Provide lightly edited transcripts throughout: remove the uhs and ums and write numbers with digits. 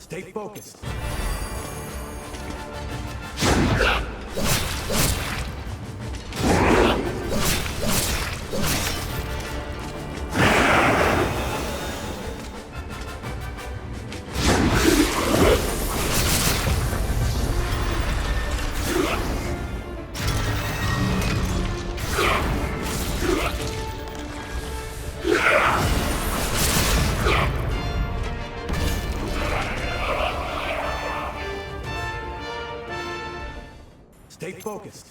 Stay focused. Stay focused.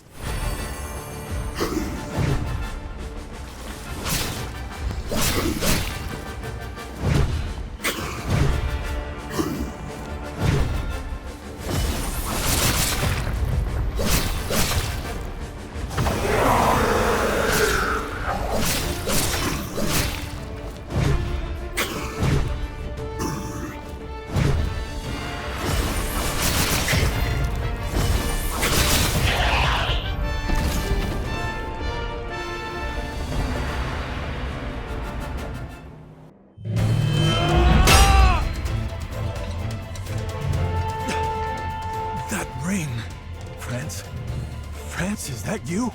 Is that you?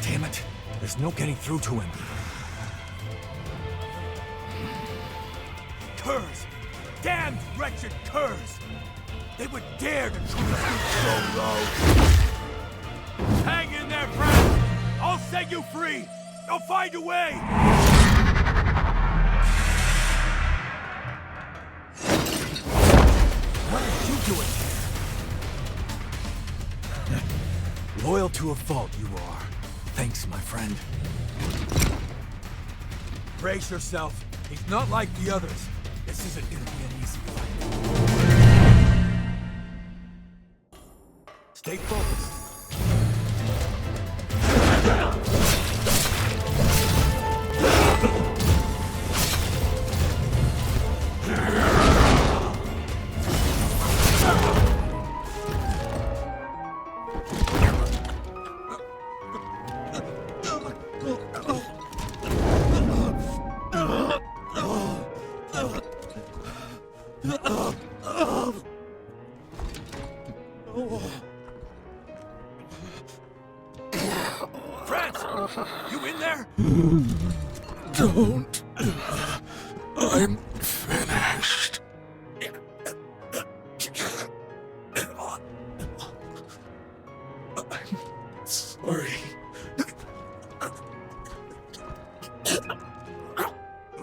Damn it. There's no getting through to him. Curs! Damned wretched curs! They would dare to treat us so low! Hang in there, friend! I'll set you free! I'll find a way! Doing here? Loyal to a fault, you are. Thanks, my friend. Brace yourself. He's not like the others. This isn't gonna be an easy fight. Stay focused. You in there? Don't. I'm finished. I'm sorry.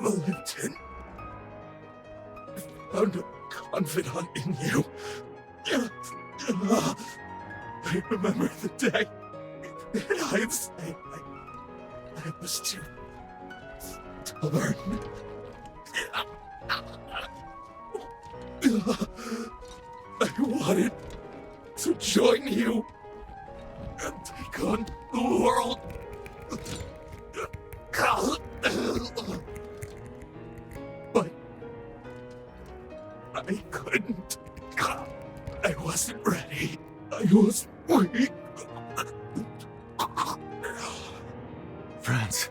Militant. Found a confidant in you. I remember the day. In hindsight, I was too stubborn. I wanted to join you and take on the world. But I couldn't. I wasn't ready. I was weak. France.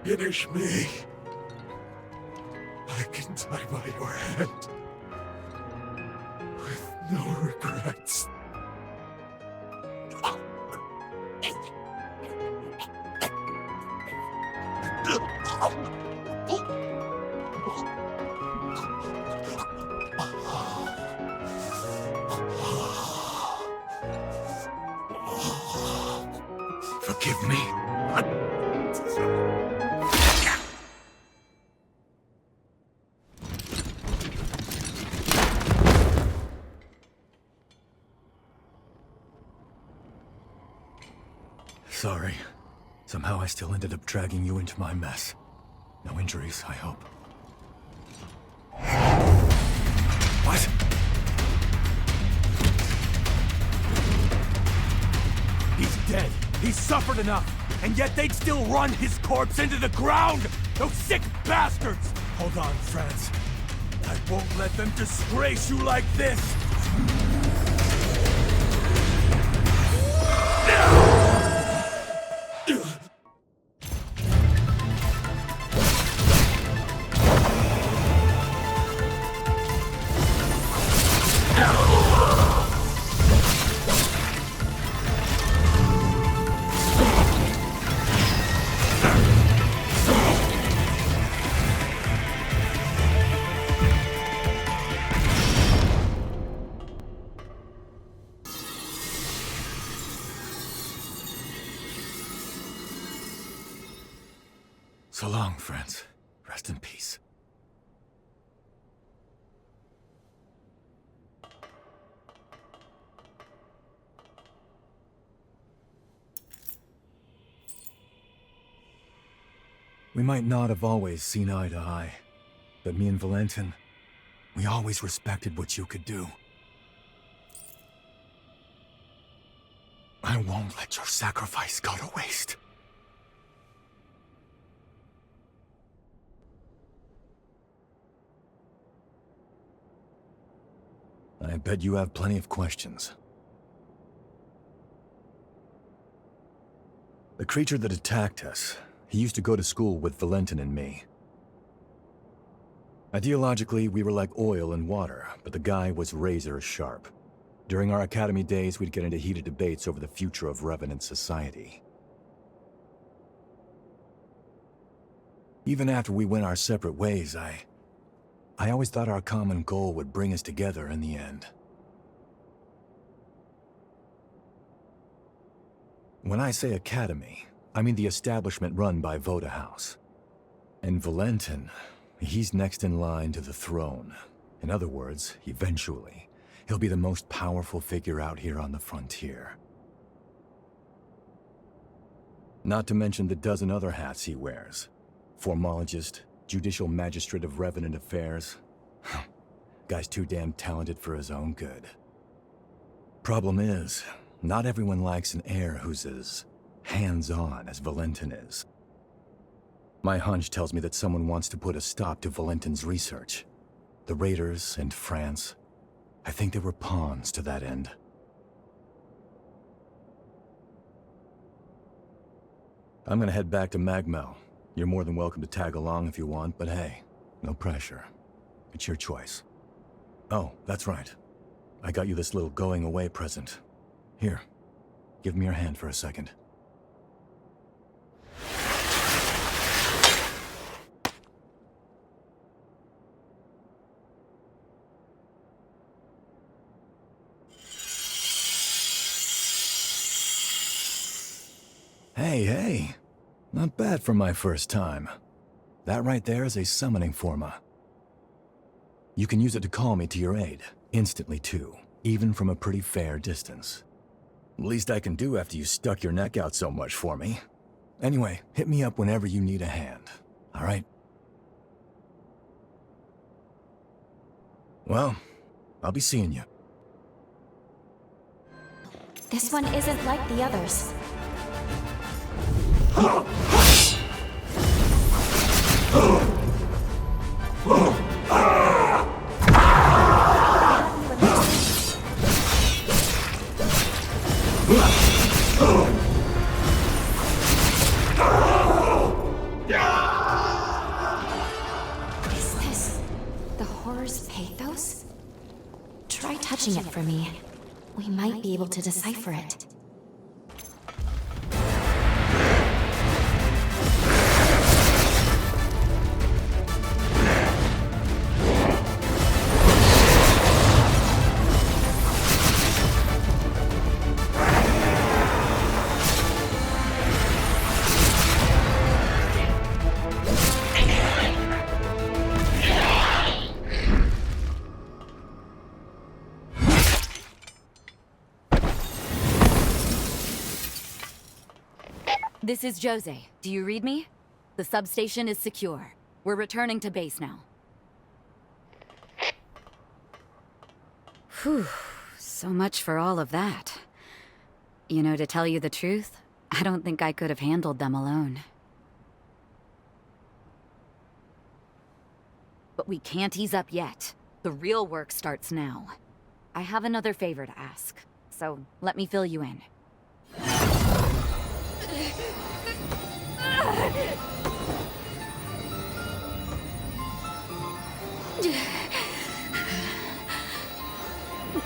Finish me. I can die by your hand. With no regrets. Forgive me. Sorry. Somehow I still ended up dragging you into my mess. No injuries, I hope. What? He's dead. He's suffered enough. And yet they'd still run his corpse into the ground! Those sick bastards! Hold on, friends. I won't let them disgrace you like this! No! So long, friends. Rest in peace. We might not have always seen eye to eye, but me and Valentin, we always respected what you could do. I won't let your sacrifice go to waste. I bet you have plenty of questions. The creature that attacked us, he used to go to school with Valentin and me. Ideologically, we were like oil and water, but the guy was razor sharp. During our academy days, we'd get into heated debates over the future of Revenant society. Even after we went our separate ways, I always thought our common goal would bring us together in the end. When I say academy, I mean the establishment run by Voda House. And Valentin, he's next in line to the throne. In other words, eventually, he'll be the most powerful figure out here on the frontier. Not to mention the dozen other hats he wears. Formologist, Judicial Magistrate of Revenant Affairs. Guy's too damn talented for his own good. Problem is, not everyone likes an heir who's as hands-on as Valentin is. My hunch tells me that someone wants to put a stop to Valentin's research. The Raiders and France, I think they were pawns to that end. I'm gonna head back to Magmel. You're more than welcome to tag along if you want, but hey, no pressure. It's your choice. Oh, that's right. I got you this little going-away present. Here, give me your hand for a second. Hey, not bad for my first time. That right there is a summoning forma. You can use it to call me to your aid, instantly too, even from a pretty fair distance. Least I can do after you stuck your neck out so much for me. Anyway, hit me up whenever you need a hand, alright? Well, I'll be seeing you. This one isn't like the others. Is this the horror's pathos? Try touching it for me. We might be able to decipher it. This is Josee. Do you read me? The substation is secure. We're returning to base now. Whew. So much for all of that. You know, to tell you the truth, I don't think I could have handled them alone. But we can't ease up yet. The real work starts now. I have another favor to ask, so let me fill you in.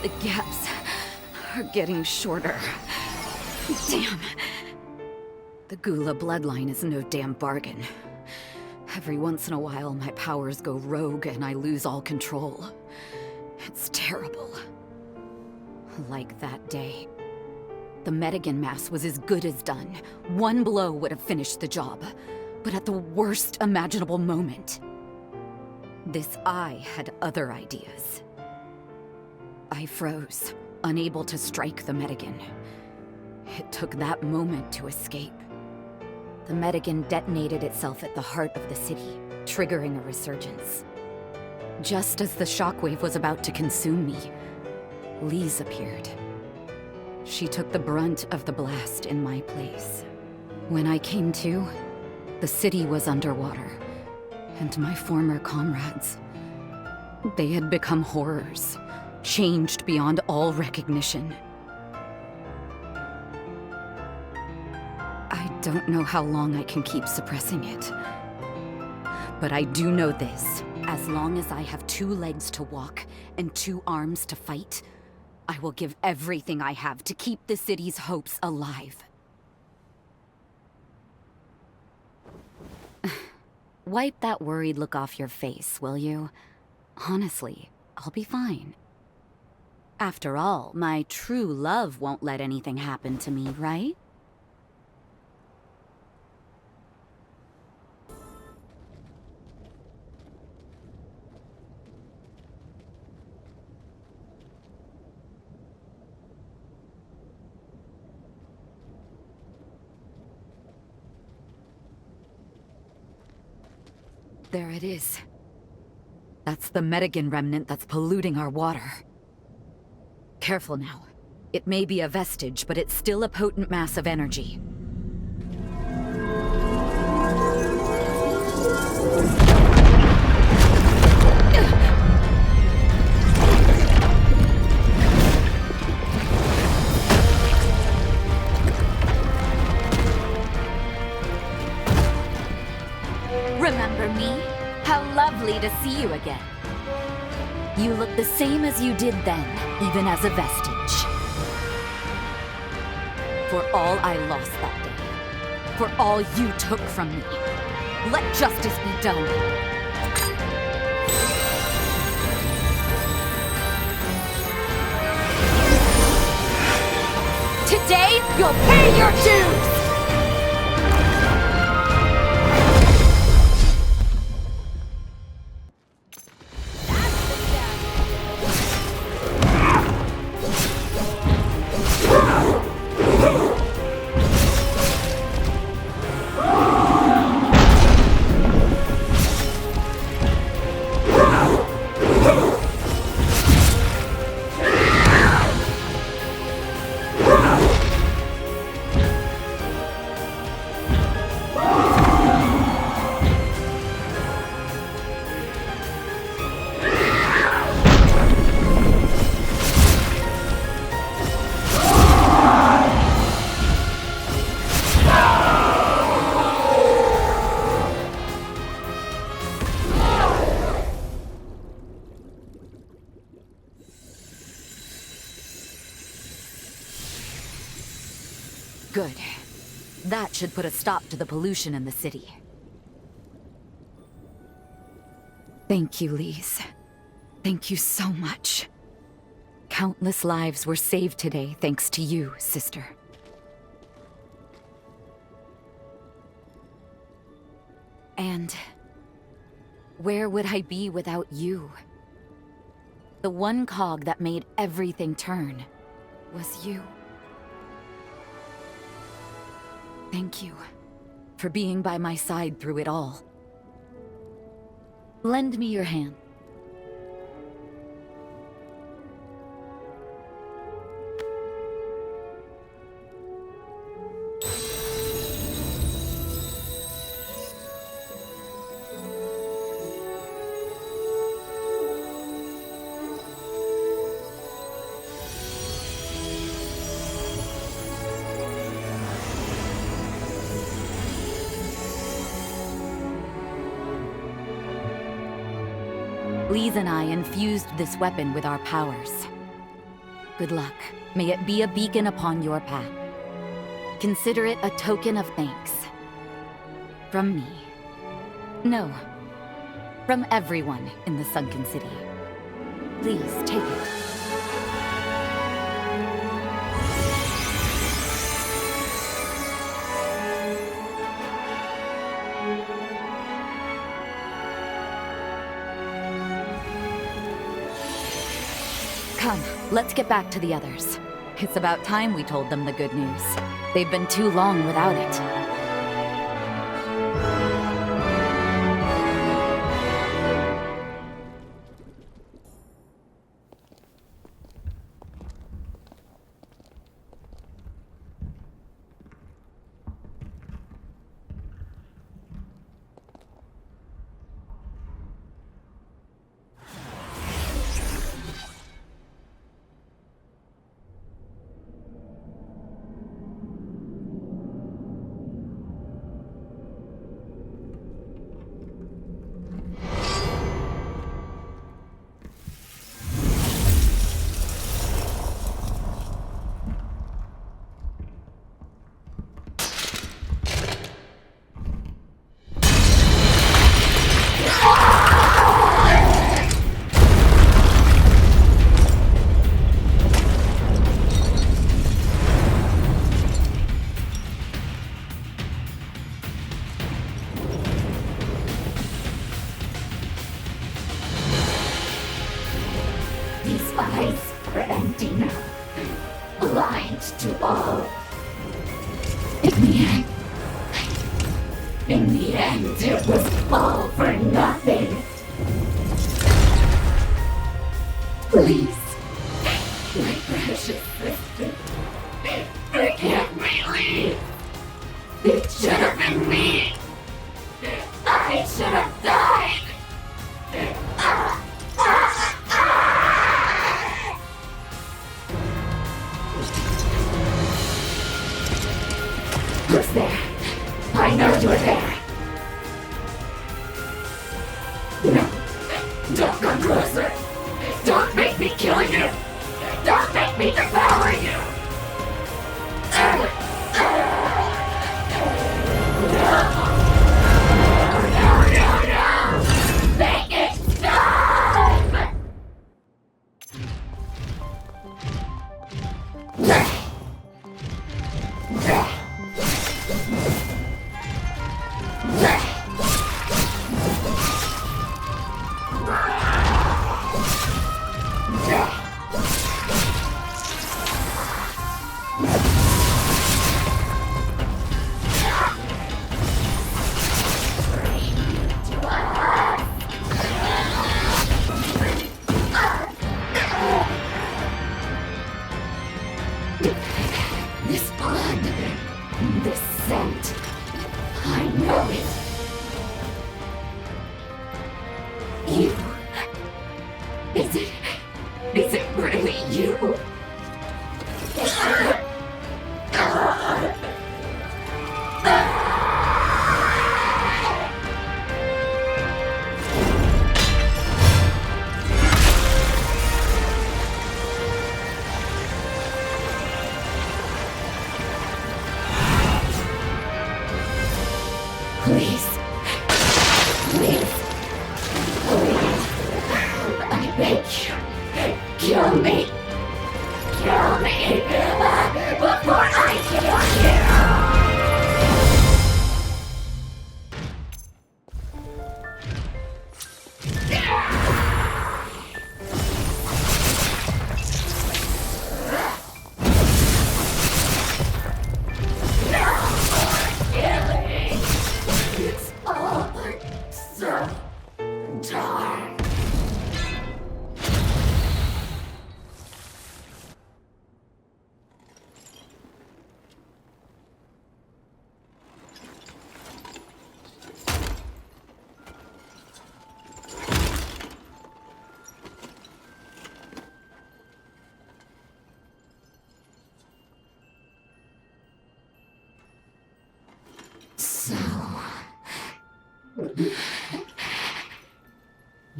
The gaps are getting shorter. Damn. The Gula bloodline is no damn bargain. Every once in a while, my powers go rogue and I lose all control. It's terrible. Like that day. The Metagen mass was as good as done. One blow would have finished the job. but at the worst imaginable moment. This eye had other ideas. I froze, unable to strike the Metagen. It took that moment to escape. The Metagen detonated itself at the heart of the city, triggering a resurgence. Just as the shockwave was about to consume me, Lise appeared. She took the brunt of the blast in my place. When I came to, the city was underwater, and my former comrades, they had become horrors, changed beyond all recognition. I don't know how long I can keep suppressing it. But I do know this. As long as I have 2 legs to walk and 2 arms to fight, I will give everything I have to keep the city's hopes alive. Wipe that worried look off your face, will you? Honestly, I'll be fine. After all, my true love won't let anything happen to me, right? There it is. That's the Metagen Remnant that's polluting our water. Careful now. It may be a vestige, but it's still a potent mass of energy. Remember me? How lovely to see you again. You look the same as you did then, even as a vestige. For all I lost that day, for all you took from me, let justice be done. Today, you'll pay your dues! Good. That should put a stop to the pollution in the city. Thank you, Lise. Thank you so much. Countless lives were saved today thanks to you, sister. And where would I be without you? The one cog that made everything turn was you. Thank you for being by my side through it all. Lend me your hand. Lise and I infused this weapon with our powers. Good luck. May it be a beacon upon your path. Consider it a token of thanks. From me. No. From everyone in the Sunken City. Please, take it. Come, let's get back to the others. It's about time we told them the good news. They've been too long without it.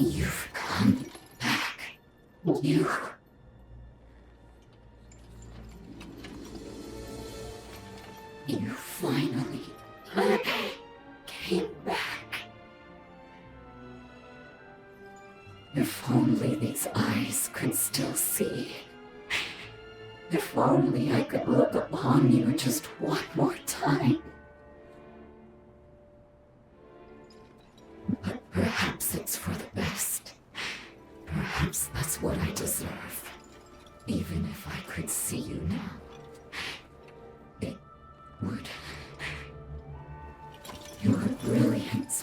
You've come back. You finally came back. If only these eyes could still see. If only I could look upon you just one more time. But perhaps it's for the best. Perhaps that's what I deserve.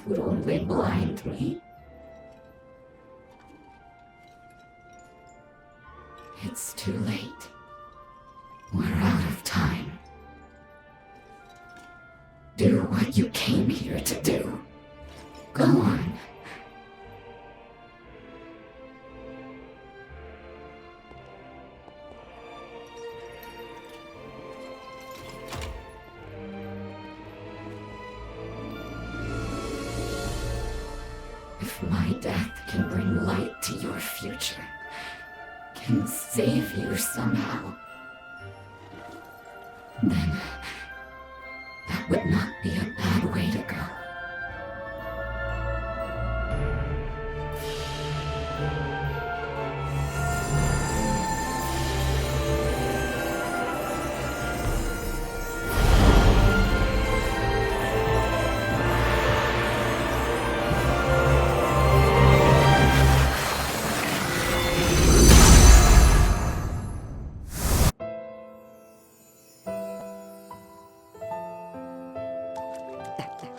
would only blind me. It's too late. We're out of time. Do what you came here to do. Go on. If my death can bring light to your future, can save you somehow, then that would not be a bad way to go.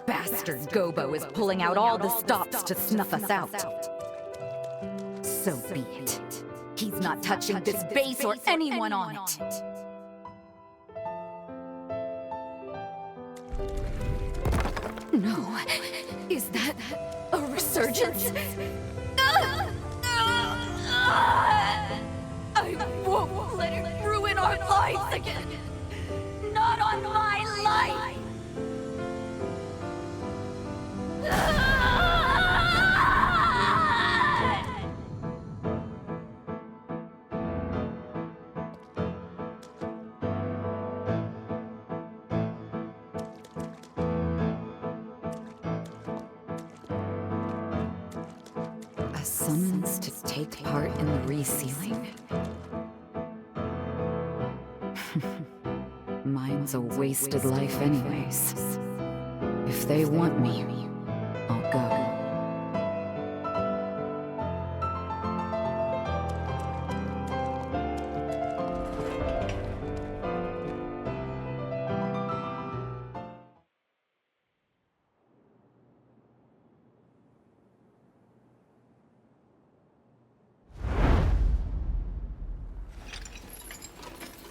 Bastard Gobbo is pulling out all the stops to snuff us out. So be it. He's not touching this base or anyone on it. No. Is that a resurgence? I won't let it ruin our lives again. Not on my life. A summons to take part in the resealing? Mine's a wasted life anyways. If they want me, I'll go.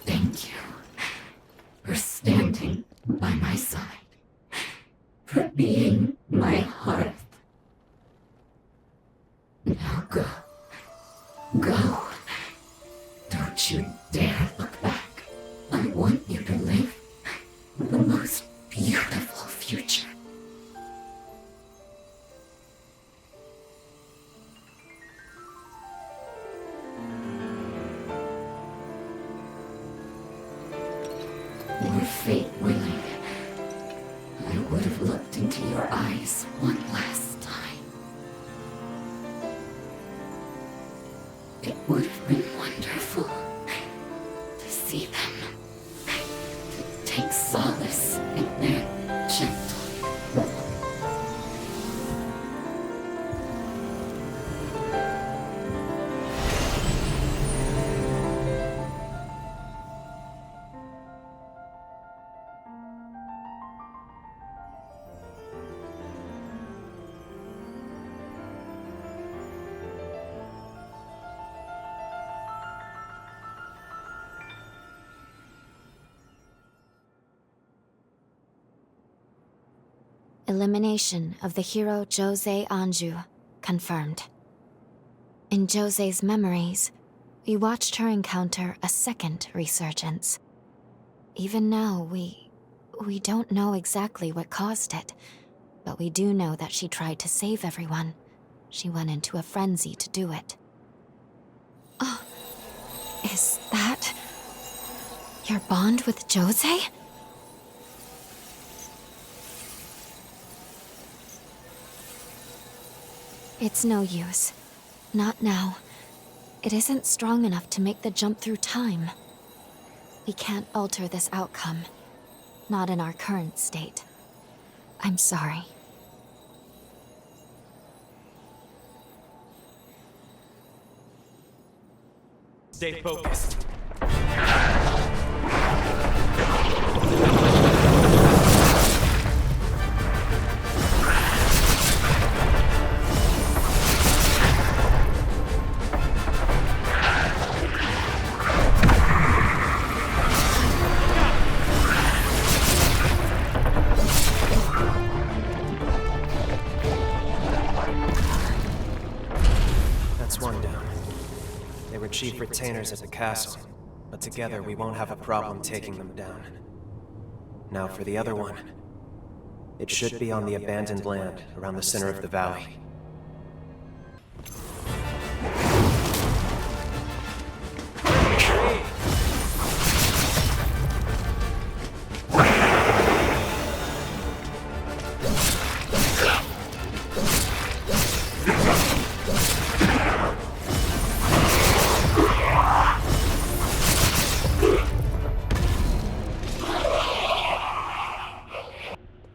Thank you for standing by my side, for being my hearth. Now go. Go. Don't you dare look back. I want you to live the most beautiful future. Were fate willing, I would have looked into your eyes one last time. It would have been wonderful to see them, to take solace in their gentle love. Elimination of the hero Josee Anjou confirmed. In Josee's memories, we watched her encounter a second resurgence. Even now, we don't know exactly what caused it, but we do know that she tried to save everyone. She went into a frenzy to do it. Oh, is that your bond with Josee? It's no use. Not now. It isn't strong enough to make the jump through time. We can't alter this outcome. Not in our current state. I'm sorry. Stay focused. chief retainers at the castle, but together we won't have a problem taking them down. Now for the other one. It should be on the abandoned land around the center of the valley.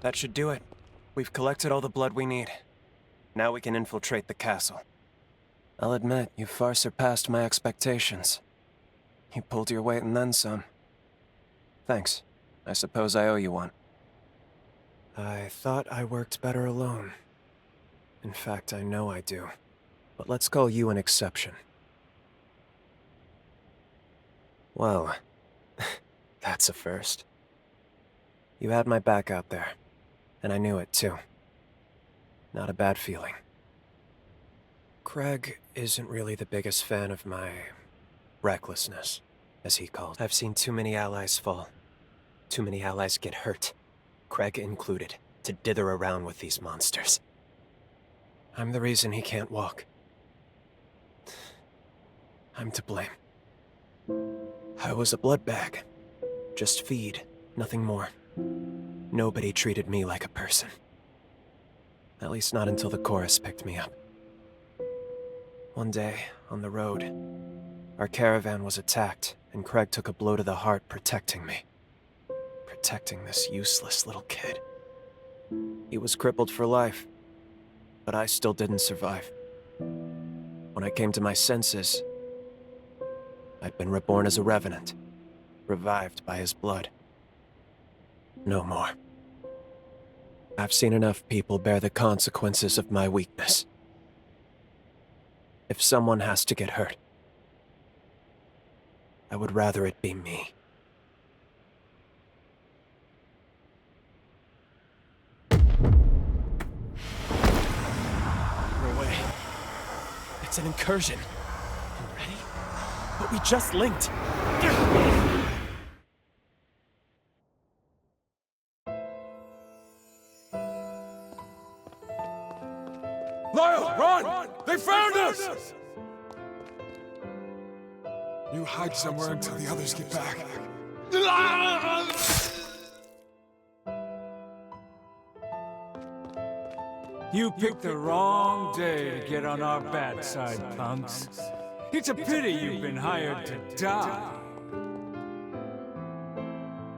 That should do it. We've collected all the blood we need. Now we can infiltrate the castle. I'll admit, you far surpassed my expectations. You pulled your weight and then some. Thanks. I suppose I owe you one. I thought I worked better alone. In fact, I know I do. But let's call you an exception. Well, that's a first. You had my back out there. And I knew it, too. Not a bad feeling. Craig isn't really the biggest fan of my recklessness, as he called it. I've seen too many allies fall. Too many allies get hurt, Craig included, to dither around with these monsters. I'm the reason he can't walk. I'm to blame. I was a blood bag. Just feed, nothing more. Nobody treated me like a person. At least not until the chorus picked me up. One day, on the road, our caravan was attacked, and Craig took a blow to the heart protecting me. Protecting this useless little kid. He was crippled for life, but I still didn't survive. When I came to my senses, I'd been reborn as a revenant, revived by his blood. No more. I've seen enough people bear the consequences of my weakness. If someone has to get hurt, I would rather it be me. We're away. It's an incursion. You ready? But we just linked. Lyle, run! They found us! You hide somewhere until the others get back. You picked the wrong day to get on our bad side, punks. It's a pity you've been hired to die.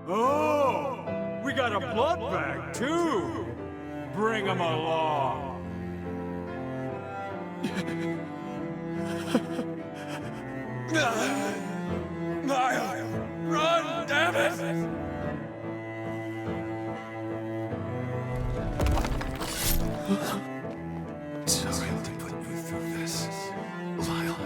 Oh, we got a blood bag, too. Bring 'em along. Lyle, run, damn it! Sorry to put you through this, Lyle.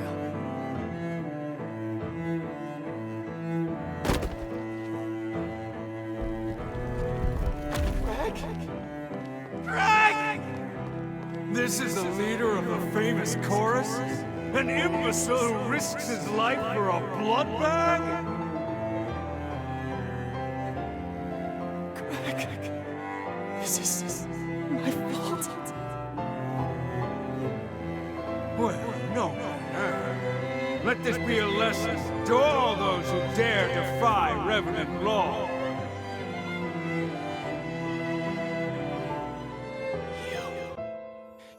Greg! This is the leader of the famous chorus? An imbecile who risks his life for a blood bag? Greg, this is my fault. Well, no. Let this be a lesson to all those who dare defy Revenant law.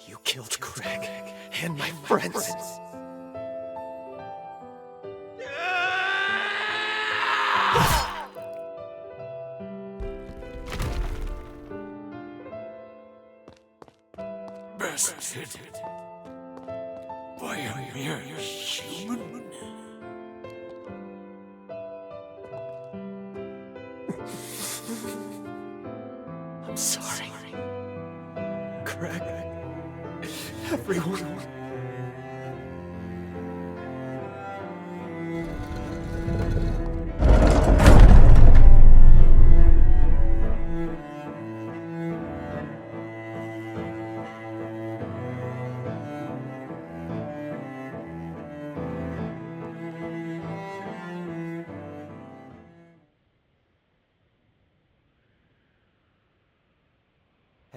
You killed Craig and my friends. Bested by a mere human? I'm sorry. Craig. Everyone.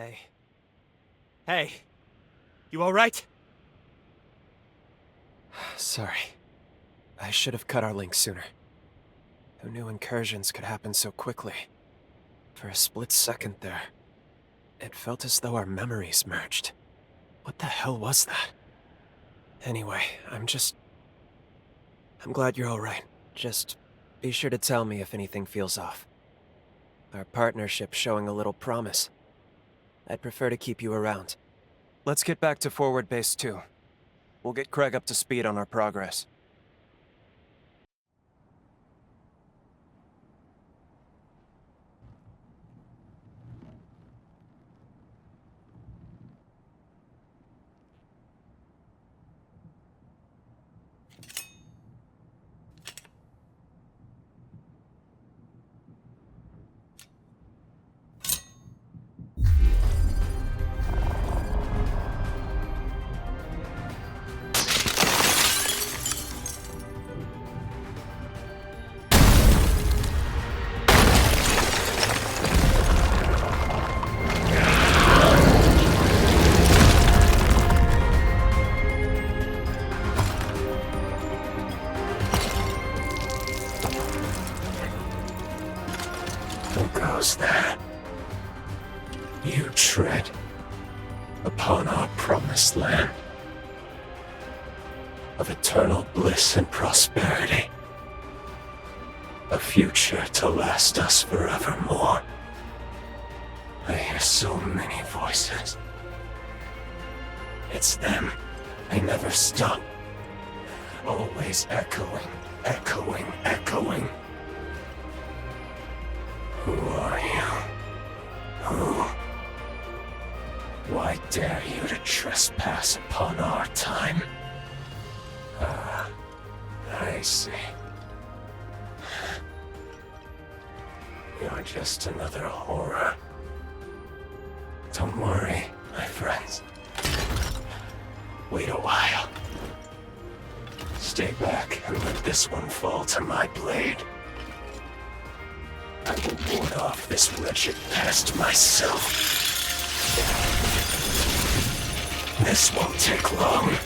Hey. Hey! You alright? Sorry. I should have cut our link sooner. Who knew incursions could happen so quickly? For a split second there, it felt as though our memories merged. What the hell was that? Anyway, I'm glad you're alright. Just be sure to tell me if anything feels off. Our partnership's showing a little promise. I'd prefer to keep you around. Let's get back to Forward Base 2. We'll get Craig up to speed on our progress. Goes that you tread upon our promised land of eternal bliss and prosperity, a future to last us forevermore. I hear so many voices. It's them. They never stop. Always echoing, echoing, echoing. Who are you? Who? Why dare you to trespass upon our time? I see. You're just another horror. Don't worry, my friends. Wait a while. Stay back and let this one fall to my blade. I can ward off this wretched pest myself. This won't take long.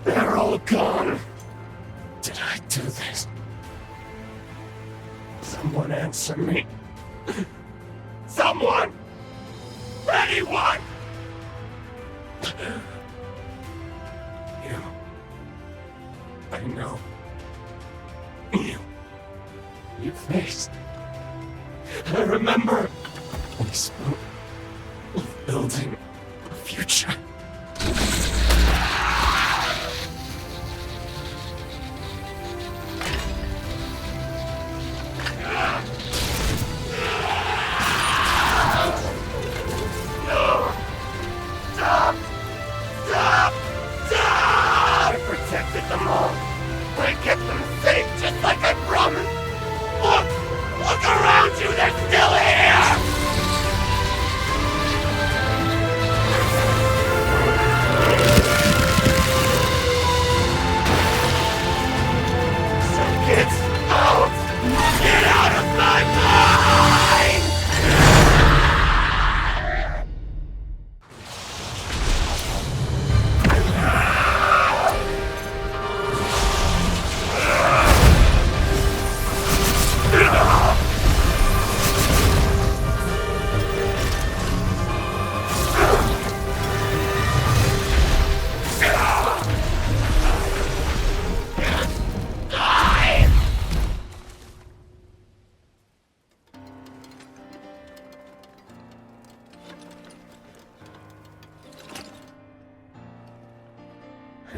They're all gone. Did I do this? Someone answer me. Someone! Anyone! You. I know. You faced. I remember. We spoke of building a future. Them all. I kept them safe just like I promised. Look around you, they're still here!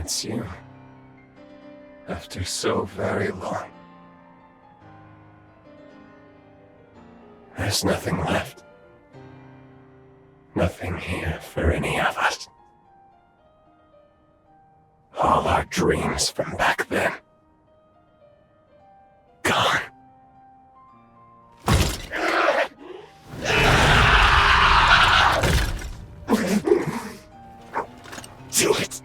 It's you. After so very long. There's nothing left. Nothing here for any of us. All our dreams from back then. Gone. Do it!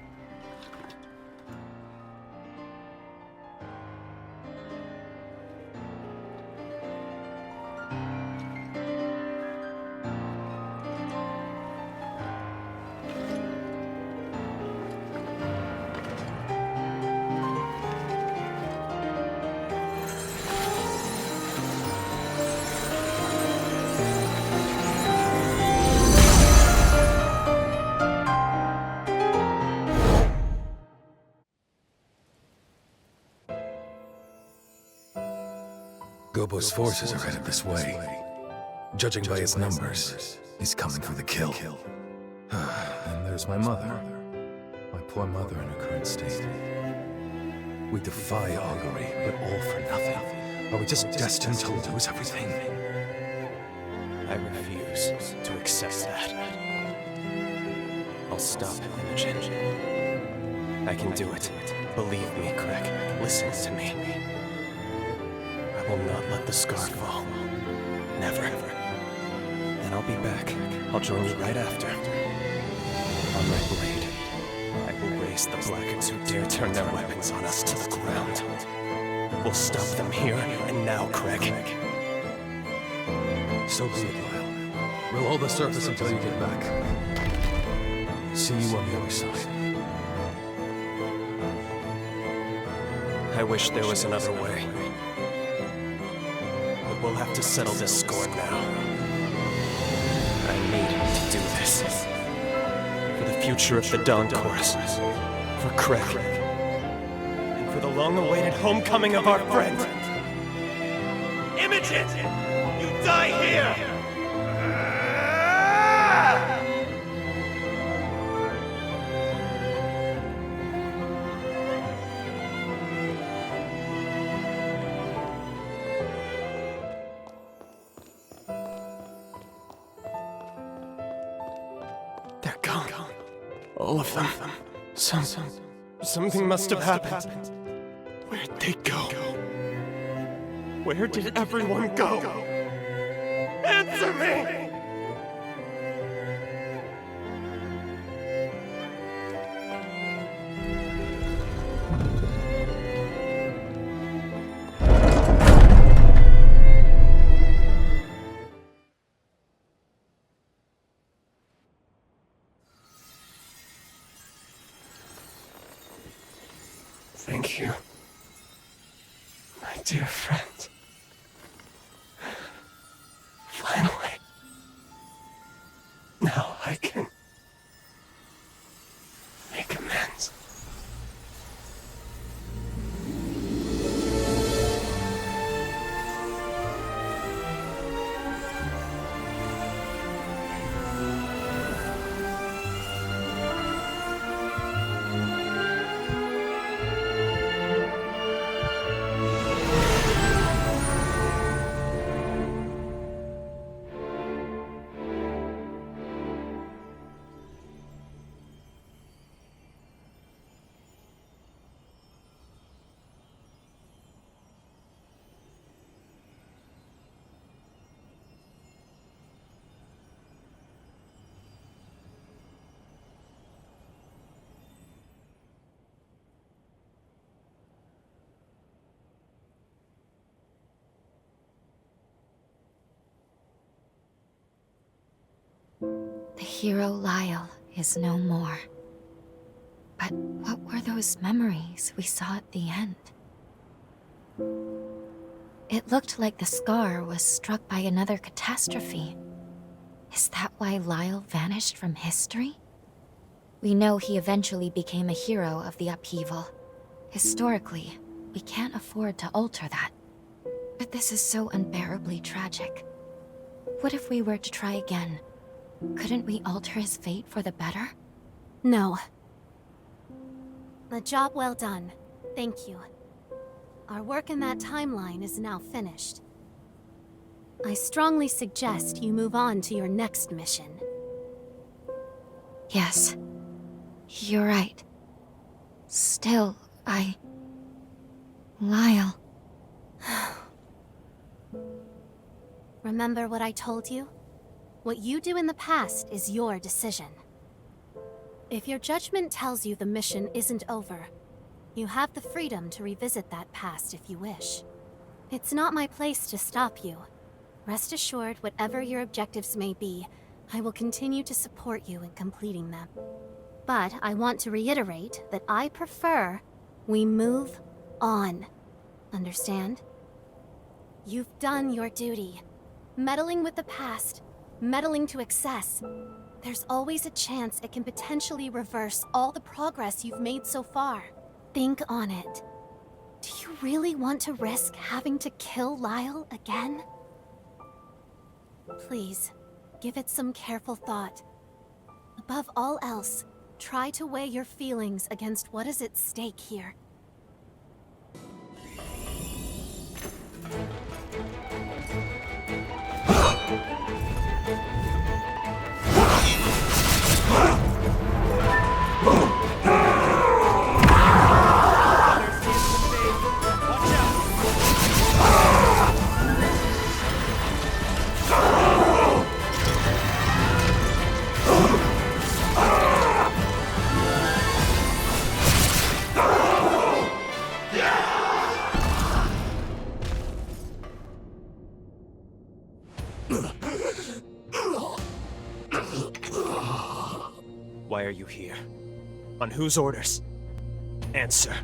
Gobbo's forces are headed this way. Judging by his numbers, he's coming for the kill. And there's my mother. My poor mother in her current state. We defy augury, but all for nothing. Are we just destined to lose everything? I refuse to accept that. I'll stop Imogen. I can do it. Believe me, Craig. Listen to me. I will not let the scar fall. Never. Then I'll be back. I'll join you right after. On my blade, I will raise the Blackens who dare turn their weapons on us to the ground. We'll stop them here and now, Craig. So be it, Lyle. We'll hold the surface until you get back. See you on the other side. I wish there was another way. But we'll have to settle this score now. I need to do this. For the future of the Dawn Chorus. For Craig. And for the long-awaited homecoming of our friend. Imogen! You die here! They're gone. All of them. Something must have happened. Where'd they go? Where did everyone go? Answer me! Thank you, my dear friend. Finally. Now I can make amends. The hero Lyle is no more. But what were those memories we saw at the end? It looked like the scar was struck by another catastrophe. Is that why Lyle vanished from history? We know he eventually became a hero of the upheaval. Historically, we can't afford to alter that. But this is so unbearably tragic. What if we were to try again? Couldn't we alter his fate for the better? No. A job well done. Thank you. Our work in that timeline is now finished. I strongly suggest you move on to your next mission. Yes. You're right. Still, Lyle. Remember what I told you? What you do in the past is your decision. If your judgment tells you the mission isn't over, you have the freedom to revisit that past if you wish. It's not my place to stop you. Rest assured, whatever your objectives may be, I will continue to support you in completing them. But I want to reiterate that I prefer we move on. Understand? You've done your duty. Meddling with the past, meddling to excess. There's always a chance it can potentially reverse all the progress you've made so far. Think on it. Do you really want to risk having to kill Lyle again? Please, give it some careful thought. Above all else, try to weigh your feelings against what is at stake here. Why are you here? On whose orders? Answer.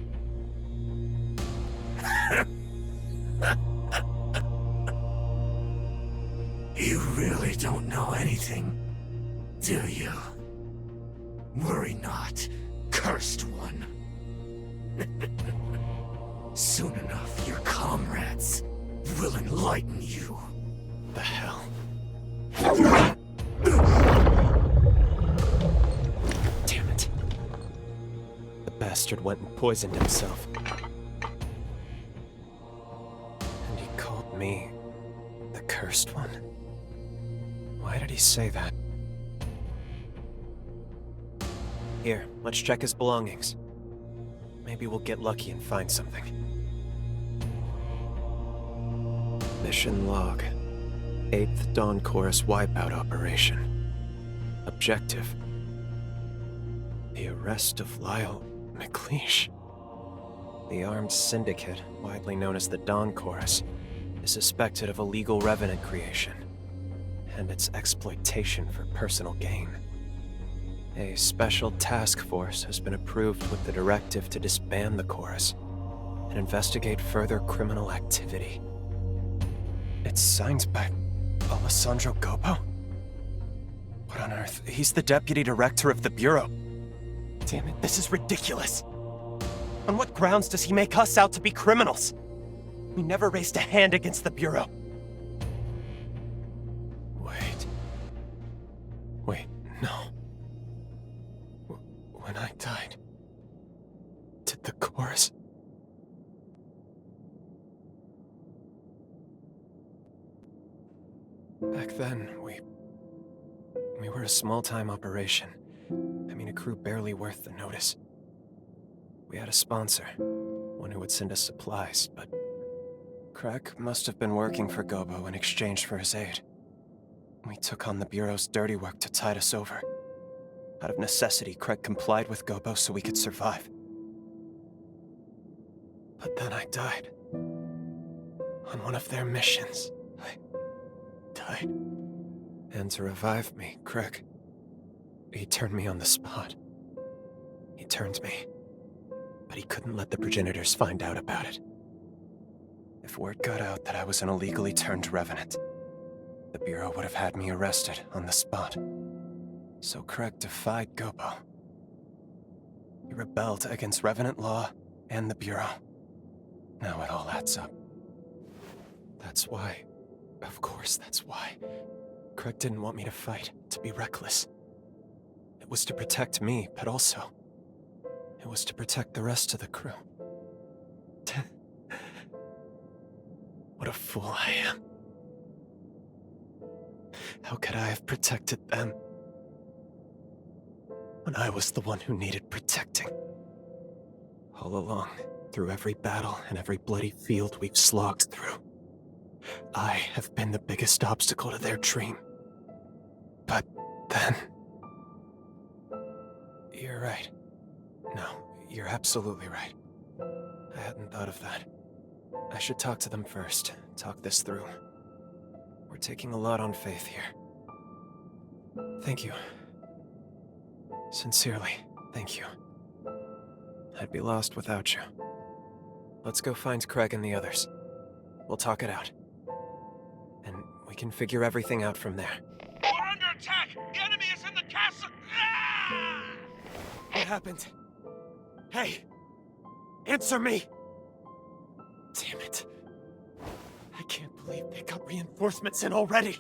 You really don't know anything, do you? Worry not, cursed one. Soon enough, your comrades will enlighten you. The hell? Damn it. The bastard went and poisoned himself. And he called me the cursed one. Why did he say that? Here, let's check his belongings. Maybe we'll get lucky and find something. Mission log. 8th Dawn Chorus wipeout operation. Objective: the arrest of Lyle McLeish. The armed syndicate, widely known as the Dawn Chorus, is suspected of illegal Revenant creation and its exploitation for personal gain. A special task force has been approved with the directive to disband the chorus and investigate further criminal activity. It's signed by Alessandro Gobbo? What on earth? He's the deputy director of the Bureau. Damn it, this is ridiculous. On what grounds does he make us out to be criminals? We never raised a hand against the Bureau. Wait, no. When I died, did the chorus... Back then, we were a small-time operation. I mean, a crew barely worth the notice. We had a sponsor, one who would send us supplies, but Craig must have been working for Gobbo in exchange for his aid. We took on the Bureau's dirty work to tide us over. Out of necessity, Craig complied with Gobbo so we could survive. But then I died. On one of their missions. I died. And to revive me, Craig, he turned me on the spot. He turned me. But he couldn't let the progenitors find out about it. If word got out that I was an illegally turned Revenant, the Bureau would have had me arrested on the spot. So Craig defied Gobbo. He rebelled against Revenant law and the Bureau. Now it all adds up. That's why, of course that's why, Craig didn't want me to fight, to be reckless. It was to protect me, but also It was to protect the rest of the crew. What a fool I am. How could I have protected them when I was the one who needed protecting? All along, through every battle and every bloody field we've slogged through, I have been the biggest obstacle to their dream. But then... You're right. No, you're absolutely right. I hadn't thought of that. I should talk to them first, talk this through. We're taking a lot on faith here. Thank you. Sincerely, thank you. I'd be lost without you. Let's go find Craig and the others. We'll talk it out. And we can figure everything out from there. We're under attack! The enemy is in the castle! Ah! What happened? Hey! Answer me! Damn it. I can't believe they got reinforcements in already.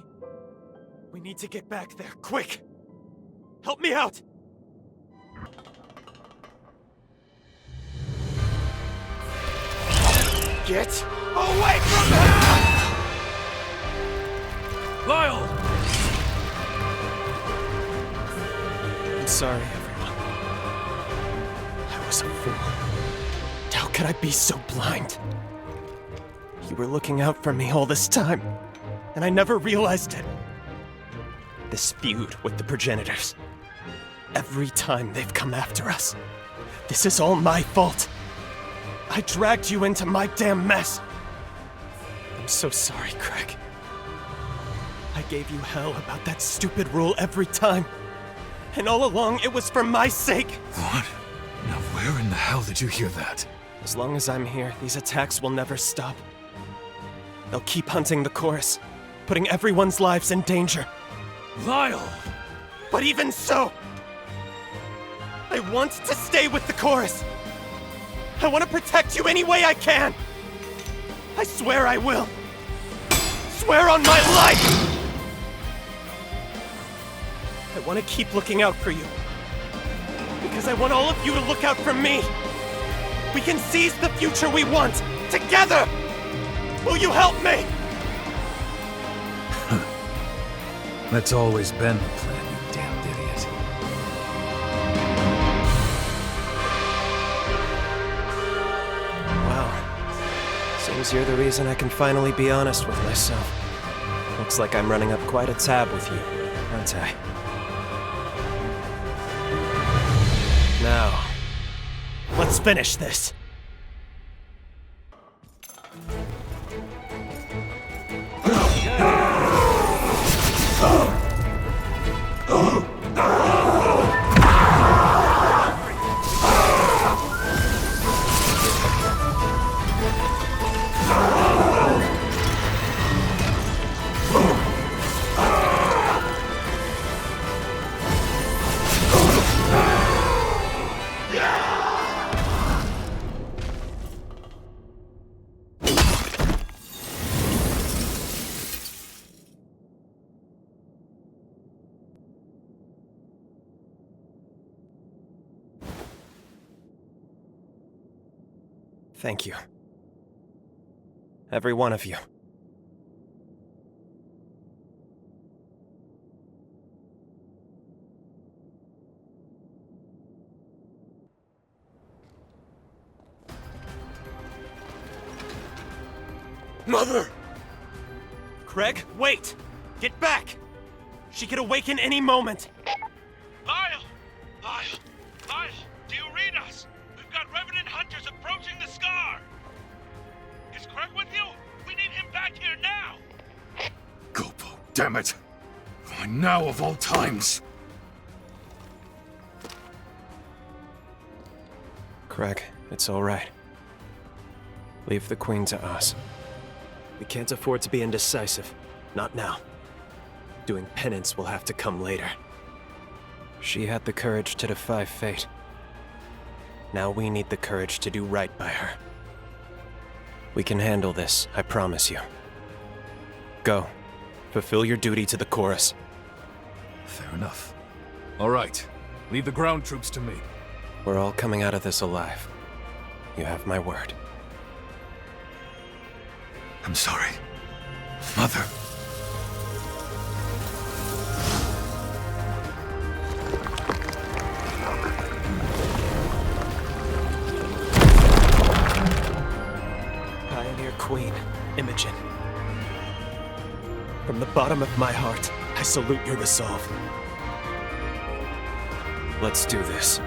We need to get back there, quick! Help me out! Get away from her! Lyle! I'm sorry, everyone. I was a fool. How could I be so blind? You were looking out for me all this time, and I never realized it. This feud with the progenitors. Every time they've come after us. This is all my fault. I dragged you into my damn mess. I'm so sorry, Craig. I gave you hell about that stupid rule every time. And all along, it was for my sake. What? Now where in the hell did you hear that? As long as I'm here, these attacks will never stop. They'll keep hunting the chorus, putting everyone's lives in danger. Lyle! But even so, I want to stay with the chorus. I want to protect you any way I can. I swear I will. Swear on my life! I want to keep looking out for you. Because I want all of you to look out for me. We can seize the future we want, together! Will you help me? That's always been the plan, you damned idiot. Wow. Seems you're the reason I can finally be honest with myself. Looks like I'm running up quite a tab with you, aren't I? Now, let's finish this. Thank you. Every one of you. Mother! Craig, wait! Get back! She could awaken any moment! Lyle! Lyle! Lyle! Do you read us? We've got Revenant hunters approaching the Scar! Is Craig with you? We need him back here now! Gobbo, damn it! Why now of all times? Craig, it's all right. Leave the Queen to us. We can't afford to be indecisive. Not now. Doing penance will have to come later. She had the courage to defy fate. Now we need the courage to do right by her. We can handle this, I promise you. Go. Fulfill your duty to the chorus. Fair enough. All right. Leave the ground troops to me. We're all coming out of this alive. You have my word. I'm sorry. Mother. Pioneer Queen, Imogen. From the bottom of my heart, I salute your resolve. Let's do this.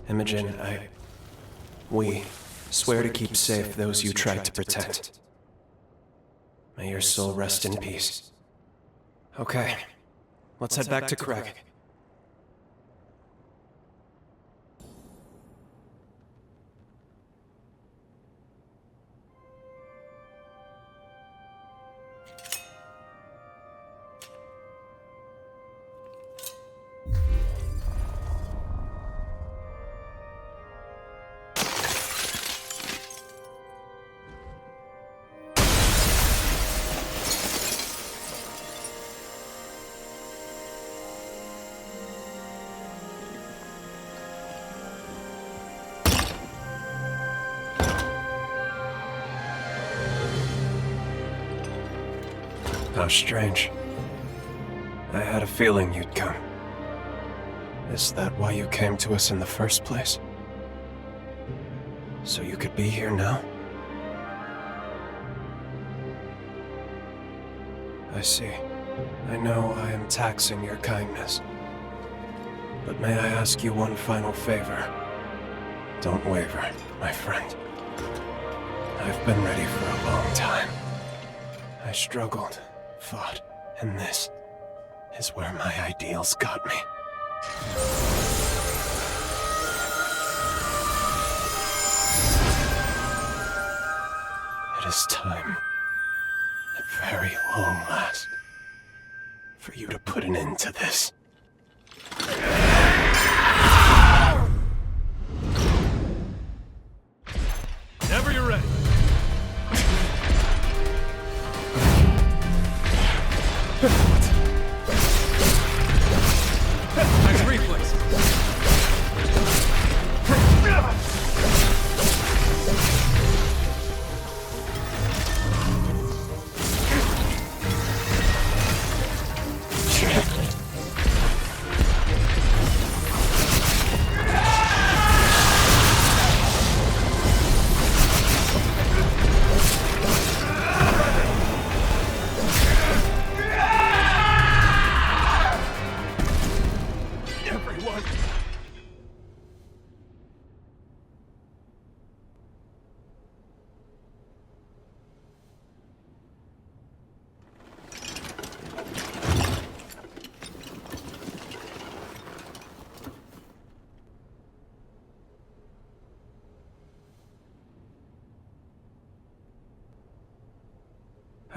Imogen, we swear to keep safe those you tried to protect. May your soul rest in peace. Okay, let's head back to Craig. How strange. I had a feeling you'd come. Is that why you came to us in the first place? So you could be here now? I see. I know I am taxing your kindness. But may I ask you one final favor? Don't waver, my friend. I've been ready for a long time. I struggled, fought, and this is where my ideals got me. It is time, at very long last, for you to put an end to this. Whenever you're ready. Nice reflex.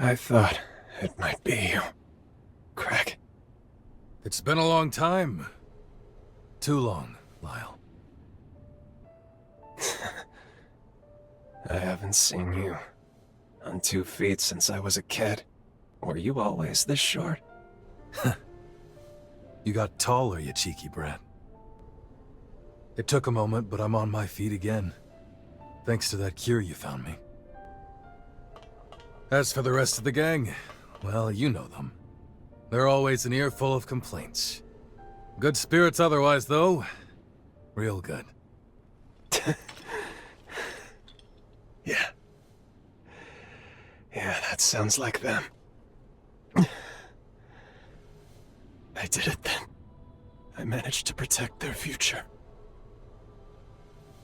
I thought it might be you, Craig. It's been a long time. Too long, Lyle. I haven't seen you on 2 feet since I was a kid. Were you always this short? You got taller, you cheeky brat. It took a moment, but I'm on my feet again. Thanks to that cure you found me. As for the rest of the gang, well, you know them. They're always an earful of complaints. Good spirits otherwise, though. Real good. Yeah. Yeah, that sounds like them. I did it then. I managed to protect their future.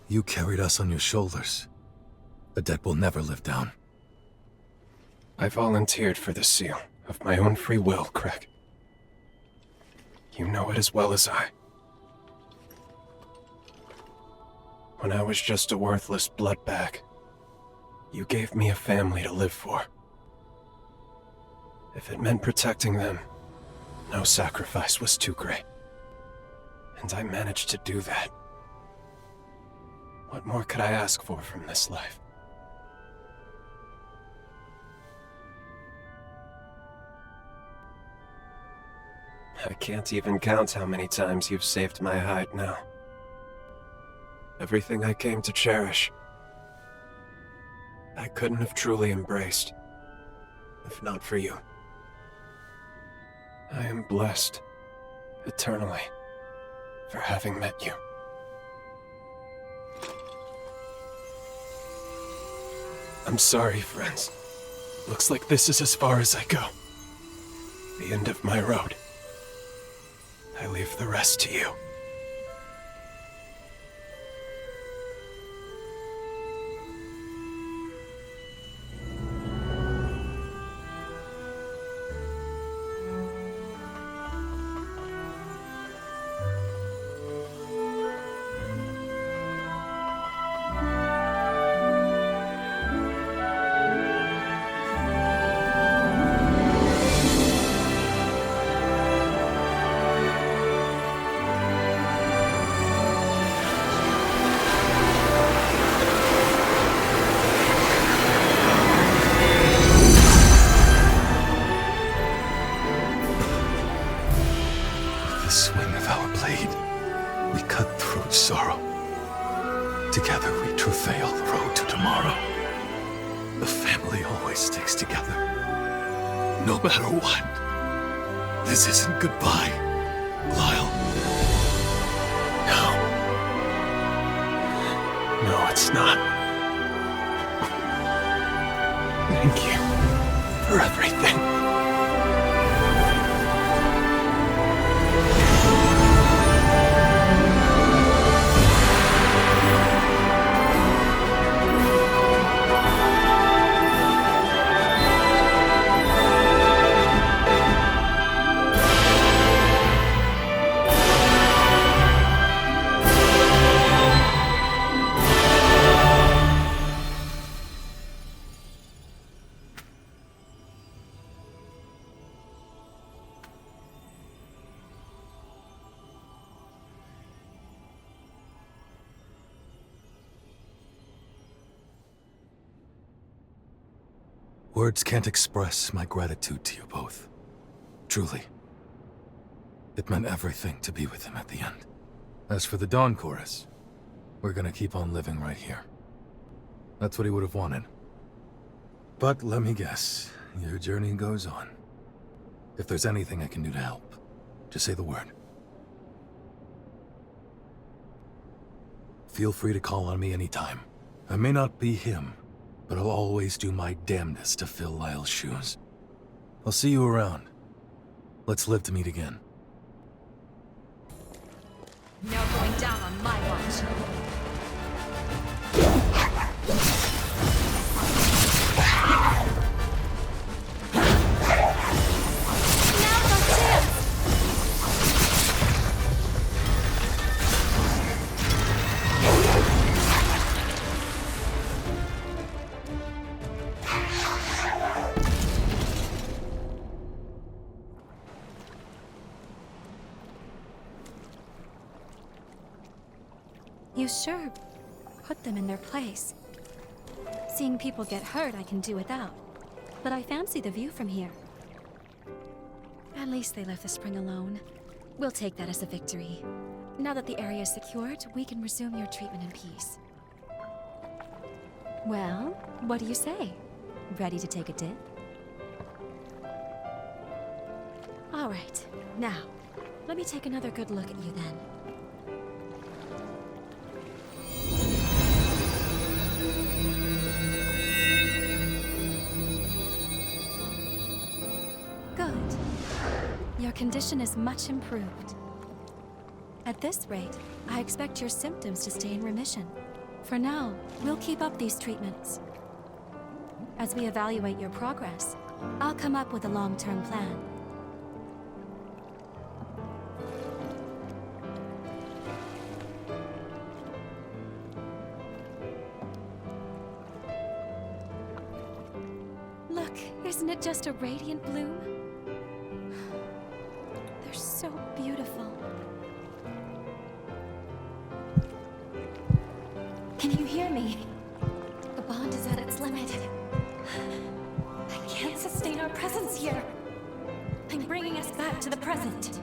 You carried us on your shoulders. A debt will never live down. I volunteered for this seal, of my own free will, Craig. You know it as well as I. When I was just a worthless blood bag, you gave me a family to live for. If it meant protecting them, no sacrifice was too great. And I managed to do that. What more could I ask for from this life? I can't even count how many times you've saved my hide now. Everything I came to cherish, I couldn't have truly embraced, if not for you. I am blessed, eternally, for having met you. I'm sorry, friends. Looks like this is as far as I go. The end of my road. I leave the rest to you. This isn't goodbye, Lyle. No, it's not. Thank you for everything. Words can't express my gratitude to you both. Truly. It meant everything to be with him at the end. As for the Dawn Chorus, we're gonna keep on living right here. That's what he would have wanted. But let me guess, your journey goes on. If there's anything I can do to help, just say the word. Feel free to call on me anytime. I may not be him, but I'll always do my damnedest to fill Lyle's shoes. I'll see you around. Let's live to meet again. No going down on my watch. Now's our chance! You sure put them in their place. Seeing people get hurt I can do without, but I fancy the view from here. At least they left the spring alone. We'll take that as a victory. Now that the area is secured, we can resume your treatment in peace. Well, what do you say? Ready to take a dip? All right, now, let me take another good look at you then. Good. Your condition is much improved. At this rate, I expect your symptoms to stay in remission. For now, we'll keep up these treatments. As we evaluate your progress, I'll come up with a long-term plan. Look, isn't it just a radiant bloom? They're so beautiful. Can you hear me? The bond is at its limit. I can't sustain our presence here. I'm bringing us back to the present.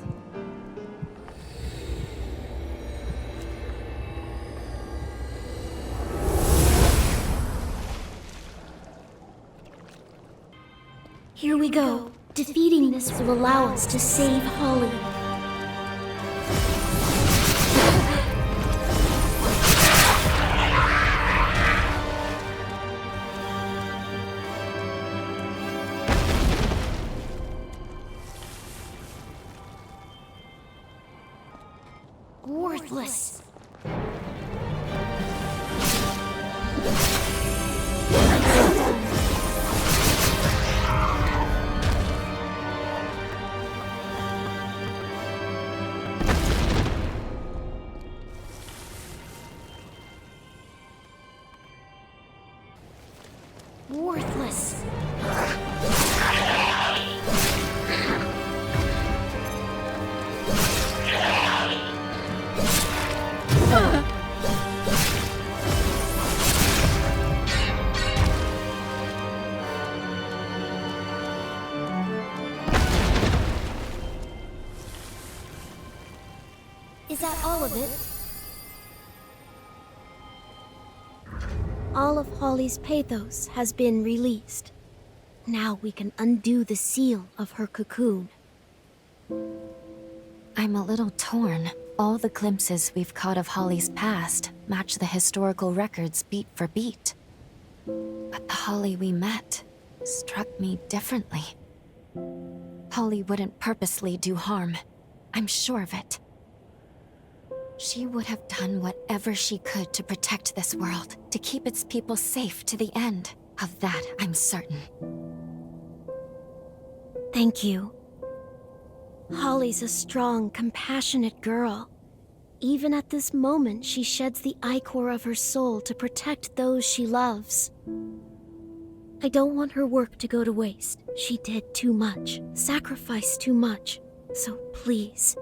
Here we go. Defeating this will allow us to save Holly. Worthless. Worthless. Is that all of it? All of Holly's pathos has been released. Now we can undo the seal of her cocoon. I'm a little torn. All the glimpses we've caught of Holly's past match the historical records beat for beat. But the Holly we met struck me differently. Holly wouldn't purposely do harm. I'm sure of it. She would have done whatever she could to protect this world, to keep its people safe to the end. Of that, I'm certain. Thank you. Holly's a strong, compassionate girl. Even at this moment, she sheds the ichor of her soul to protect those she loves. I don't want her work to go to waste. She did too much, sacrificed too much. So please,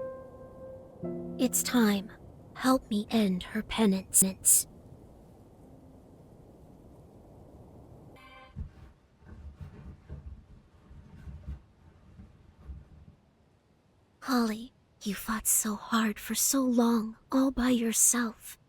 it's time. Help me end her penance. Holly, you fought so hard for so long, all by yourself.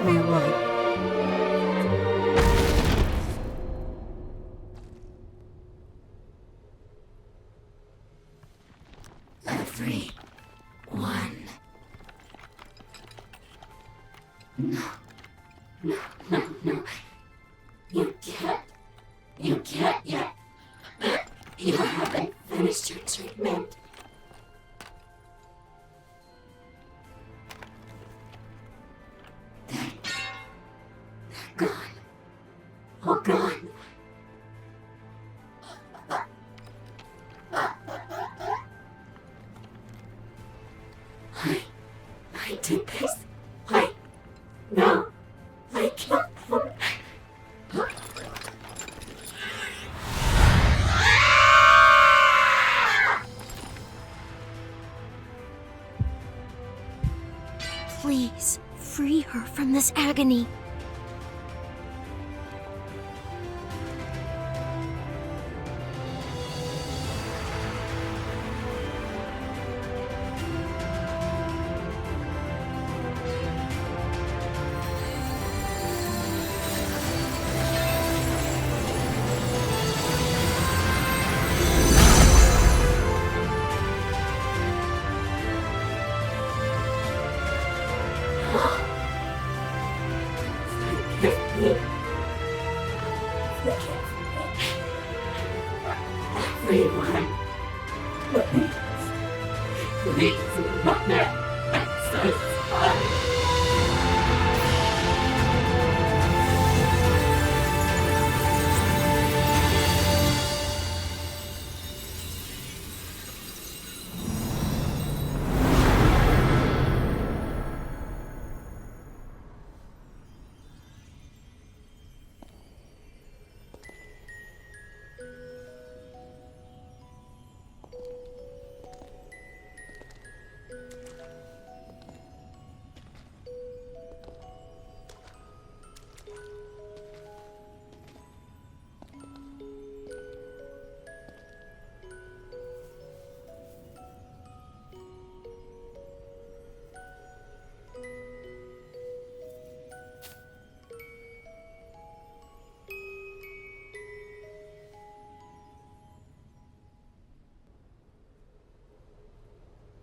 me alone. Everyone. No. You can't yet. You haven't finished your treatment. They're gone. All gone. I did this. No. I killed them. Please, free her from this agony. Everyone. Please, Mother. I'm so sorry.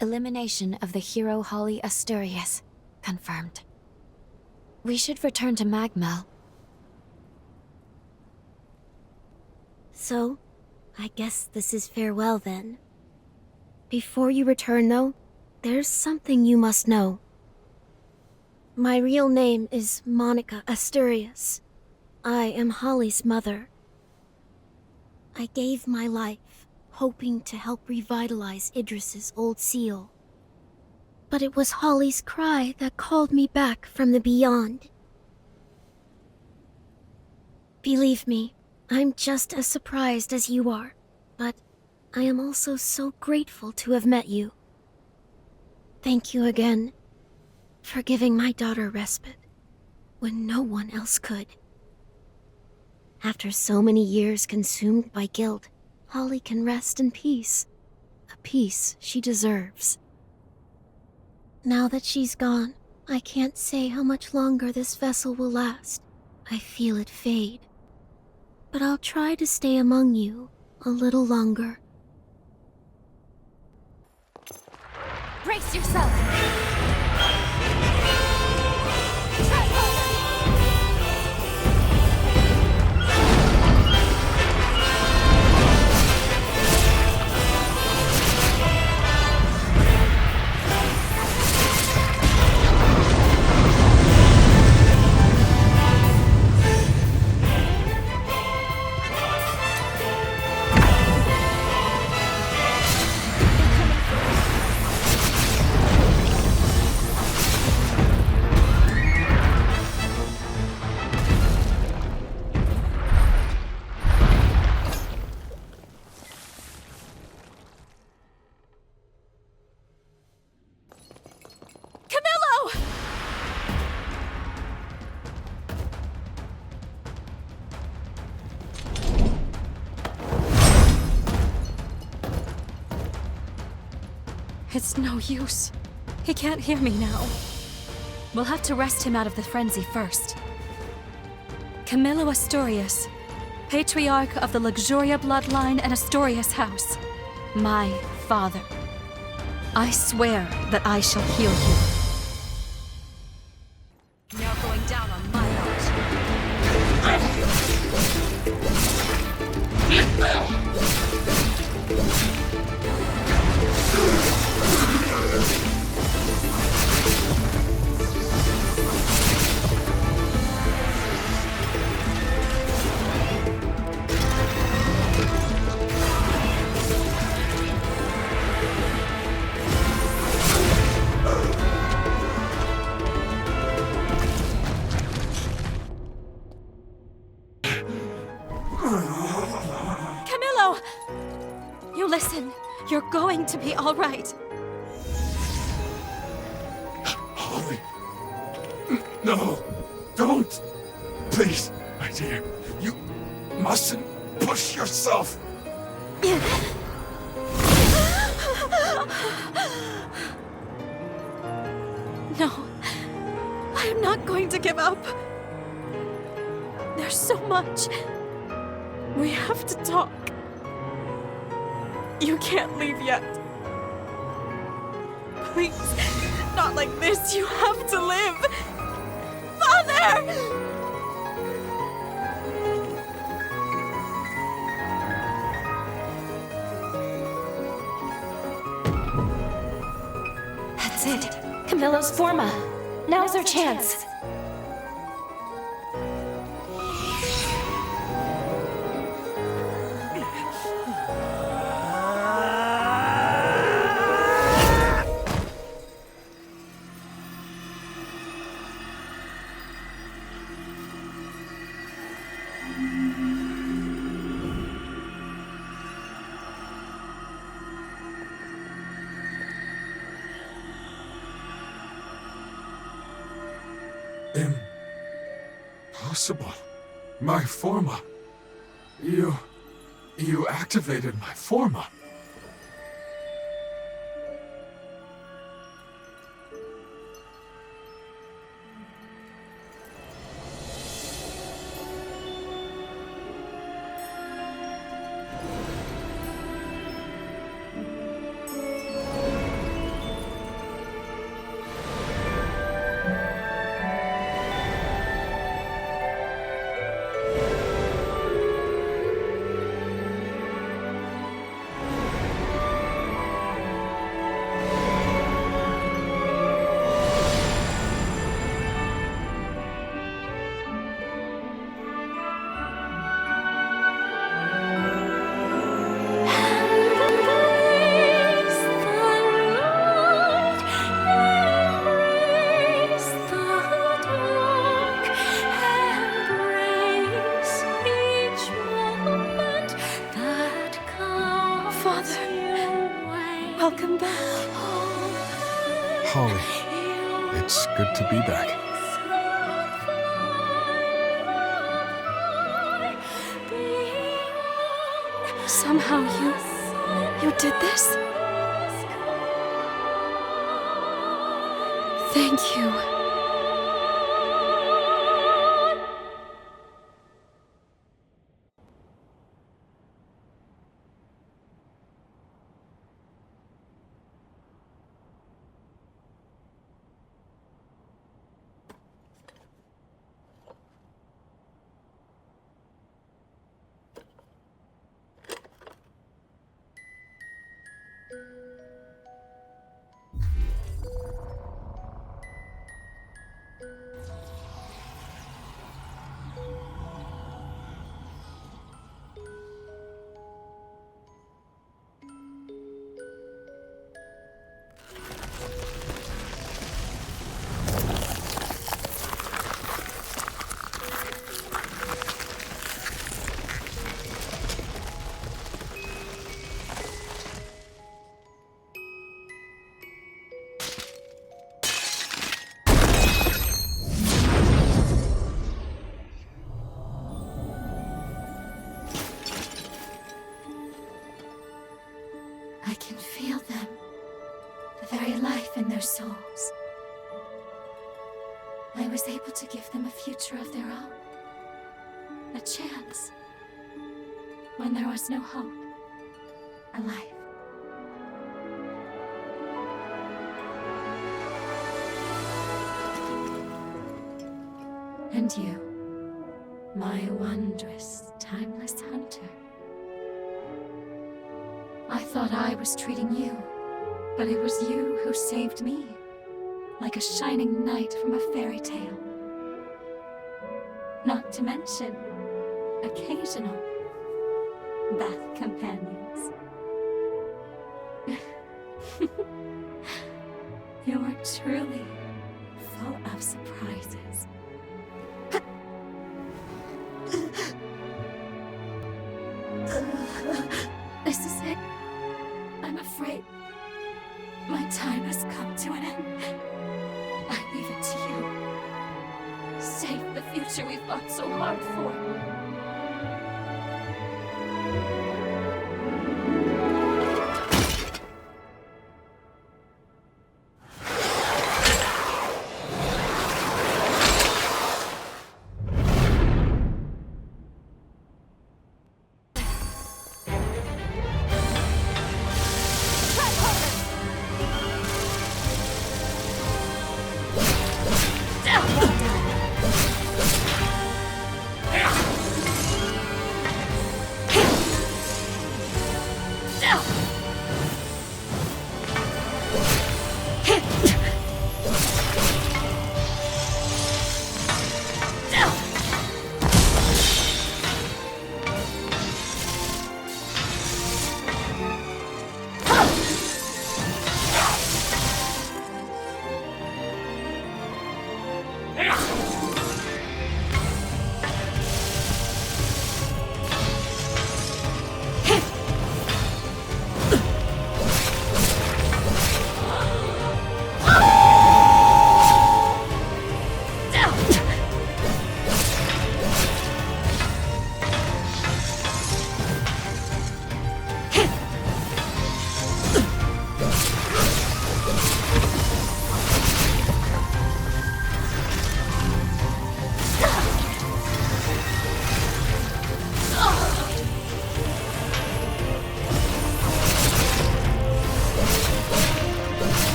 Elimination of the hero Holly Asturias. Confirmed. We should return to Magmel. So, I guess this is farewell then. Before you return though, there's something you must know. My real name is Monica Asturias. I am Holly's mother. I gave my life, hoping to help revitalize Idris's old seal. But it was Holly's cry that called me back from the beyond. Believe me, I'm just as surprised as you are, but I am also so grateful to have met you. Thank you again for giving my daughter respite when no one else could. After so many years consumed by guilt, Holly can rest in peace, a peace she deserves. Now that she's gone, I can't say how much longer this vessel will last. I feel it fade. But I'll try to stay among you a little longer. Brace yourself! It's no use. He can't hear me now. We'll have to wrest him out of the frenzy first. Camilo Asturias, Patriarch of the Luxuria bloodline and Asturias house. My father. I swear that I shall heal you. Now going down on my watch. Camilo! You listen. You're going to be all right. Holly! No! Don't! Please, my dear, you mustn't push yourself! No. I am not going to give up. There's so much. We have to talk. You can't leave yet. Please, not like this. You have to live. Father! That's it. Camilo's forma. Now's our chance. Impossible. My forma. You activated my forma. Welcome back. Holly, it's good to be back. Somehow you did this? Thank you. give them a future of their own. A chance. When there was no hope. A life. And you, my wondrous, timeless hunter. I thought I was treating you, but it was you who saved me, like a shining knight from a fairy tale. Not to mention, occasional bath companions. You are truly full of surprises. This is it. I'm afraid my time has come to an end. I leave it to you. Save the future we fought so hard for.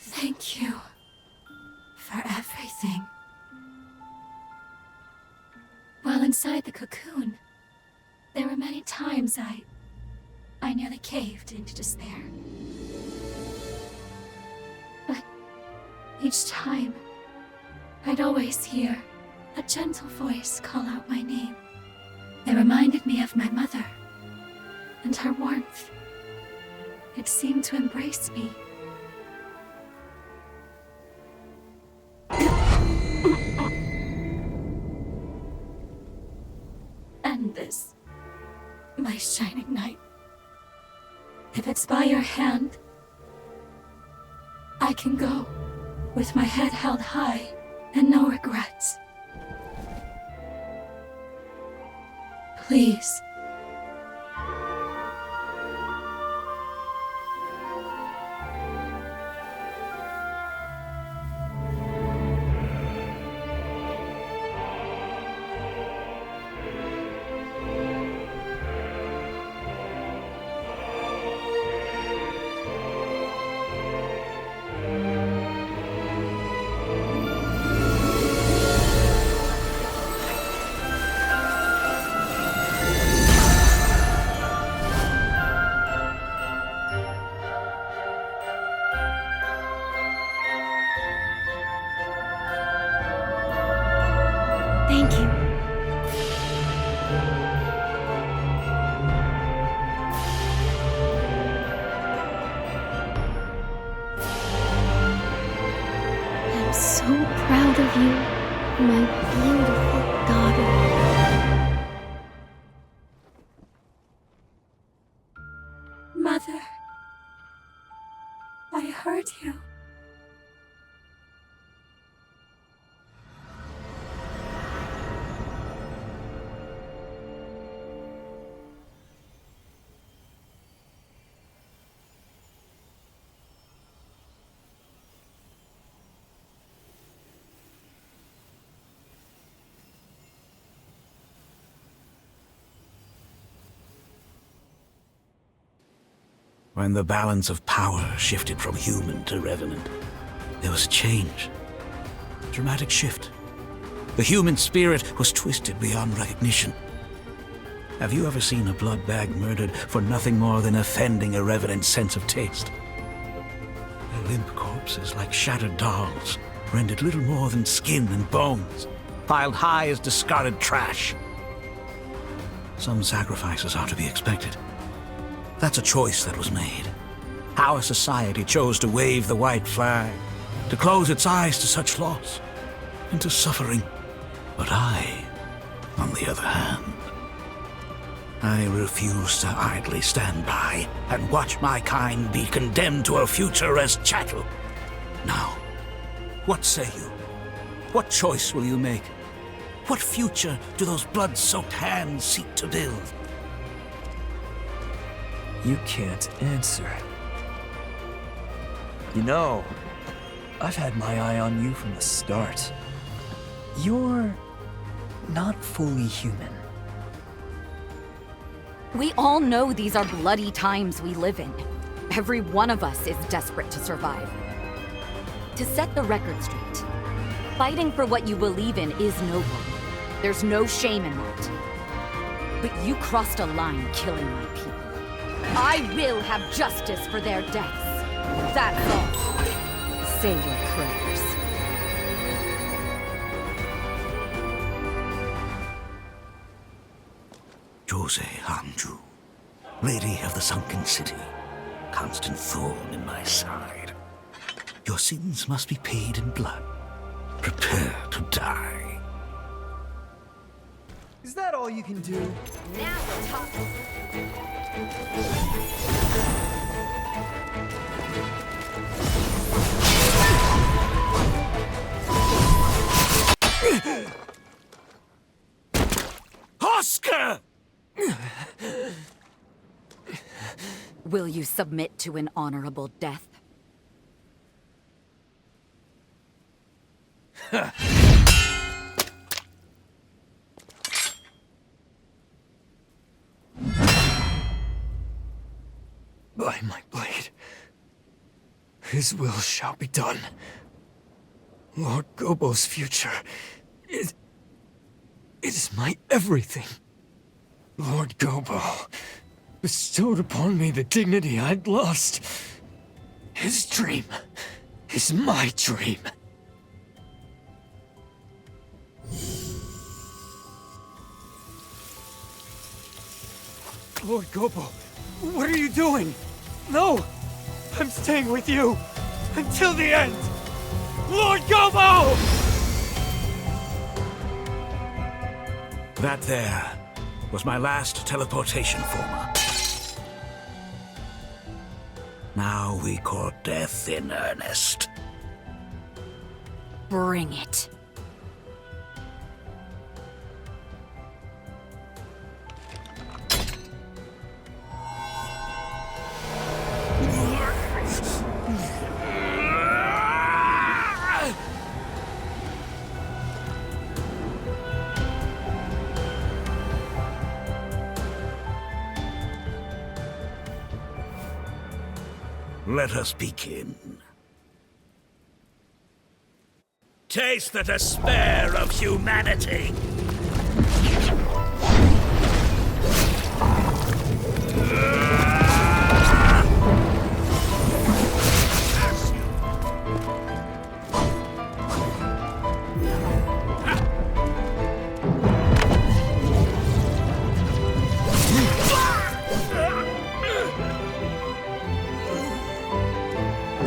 Thank you for everything. While inside the cocoon, there were many times I nearly caved into despair. But each time, I'd always hear a gentle voice call out my name. It reminded me of my mother and her warmth. It seemed to embrace me. And this, my shining knight. If it's by your hand, I can go with my head held high and no regrets. Please. Thank you. I'm so proud of you, my beautiful daughter. Mother, I heard you. When the balance of power shifted from human to revenant, there was a change. A dramatic shift. The human spirit was twisted beyond recognition. Have you ever seen a blood bag murdered for nothing more than offending a revenant's sense of taste? Their limp corpses, like shattered dolls, rendered little more than skin and bones, piled high as discarded trash. Some sacrifices are to be expected. That's a choice that was made. Our society chose to wave the white flag, to close its eyes to such loss, and to suffering. But I, on the other hand, I refuse to idly stand by and watch my kind be condemned to a future as chattel. Now, what say you? What choice will you make? What future do those blood-soaked hands seek to build? You can't answer. You know, I've had my eye on you from the start. You're not fully human. We all know these are bloody times we live in. Every one of us is desperate to survive. To set the record straight, fighting for what you believe in is noble. There's no shame in that. But you crossed a line killing my people. I will have justice for their deaths. That's all. Say your prayers. Josee Anju, Lady of the Sunken City, constant thorn in my side. Your sins must be paid in blood. Prepare to die. Is that all you can do? Now we're talking. Oscar! Will you submit to an honorable death? By my blade, his will shall be done. Lord Gobbo's future, it is my everything. Lord Gobbo bestowed upon me the dignity I'd lost. His dream is my dream. Lord Gobbo, what are you doing? No! I'm staying with you! Until the end! Lord Gobbo! That there was my last teleportation former. Now we court death in earnest. Bring it. Let us begin. Taste the despair of humanity!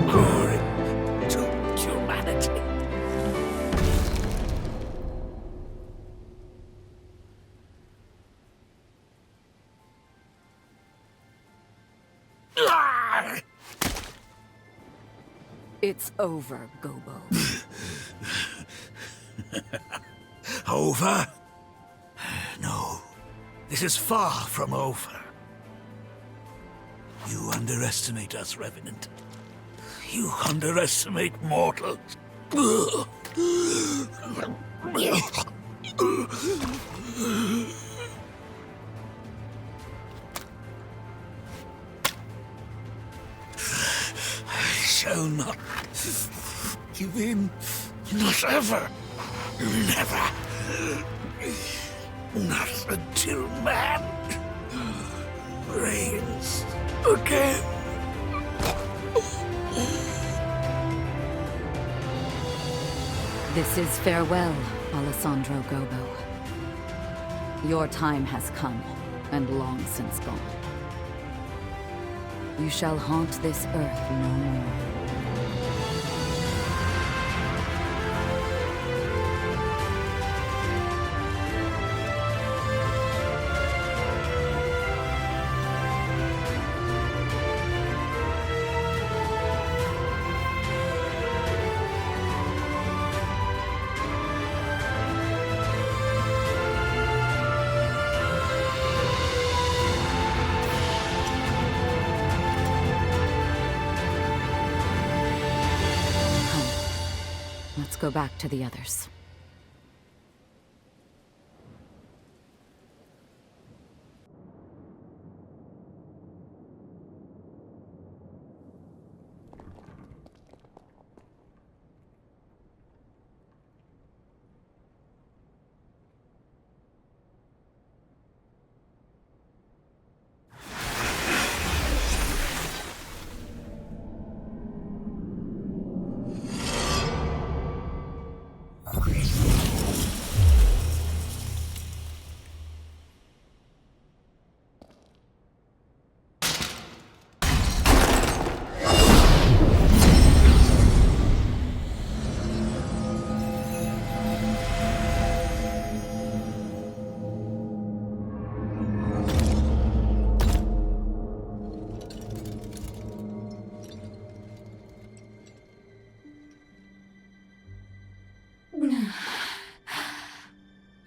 Glory to humanity. It's over, Gobbo. Over? No, this is far from over. You underestimate us, Revenant. You underestimate mortals. I shall not give in. Not ever. Never. Not until man reigns again. This is farewell, Alessandro Gobbo. Your time has come, and long since gone. You shall haunt this earth no more. Let's go back to the others.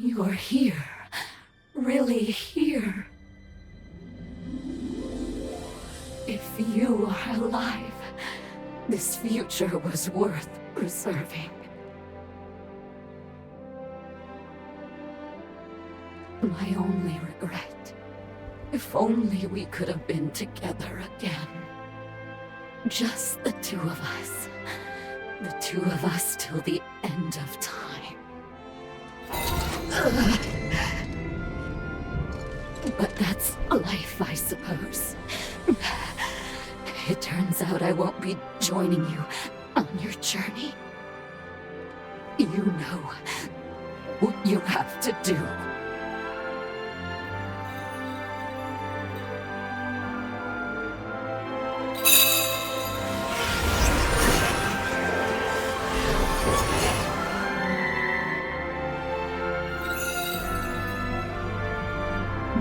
You're here. Really here. If you are alive, this future was worth preserving. My only regret, if only we could have been together again. Just the two of us. The two of us till the end of time. But that's life, I suppose. It turns out I won't be joining you on your journey. You know what you have to do.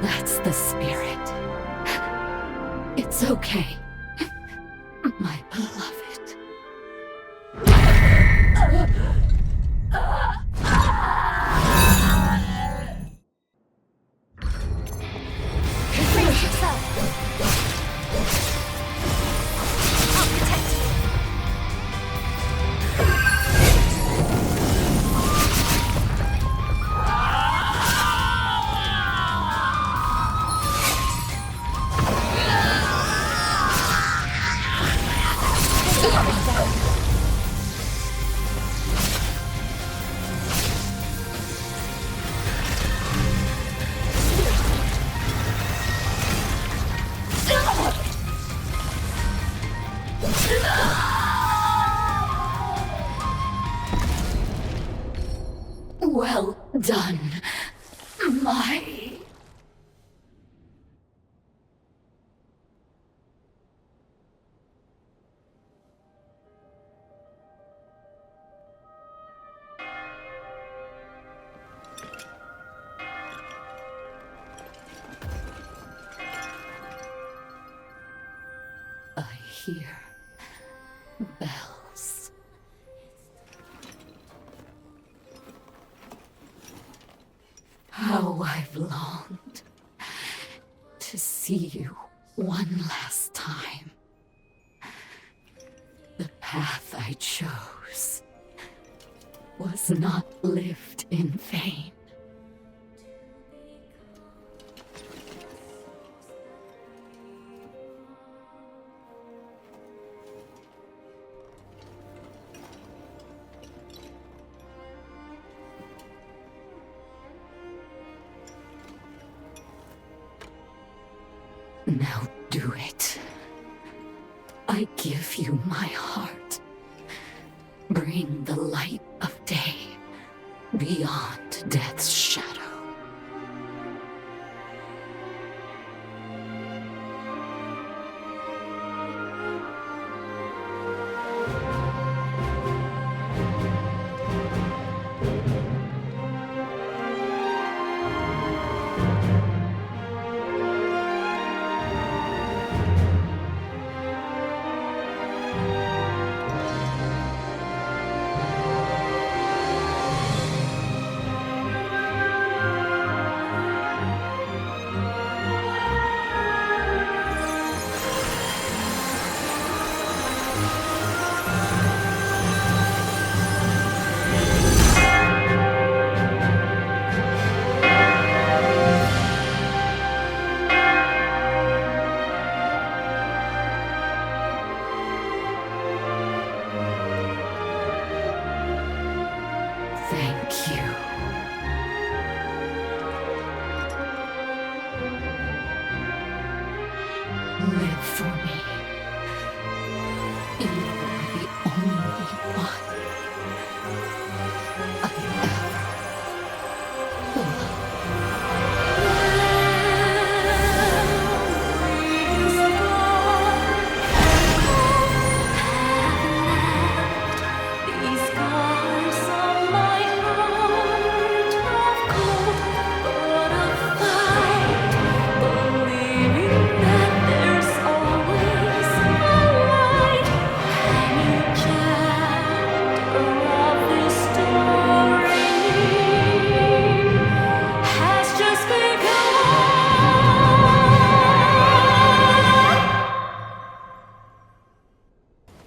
That's the spirit. It's okay, my beloved. Brace yourself. I'll protect you. Well done, my... I hear bells. How I've longed to see you one last time. The path I chose was not lived in vain. Now do it. I give you my heart. Bring the light of day beyond death's shadow.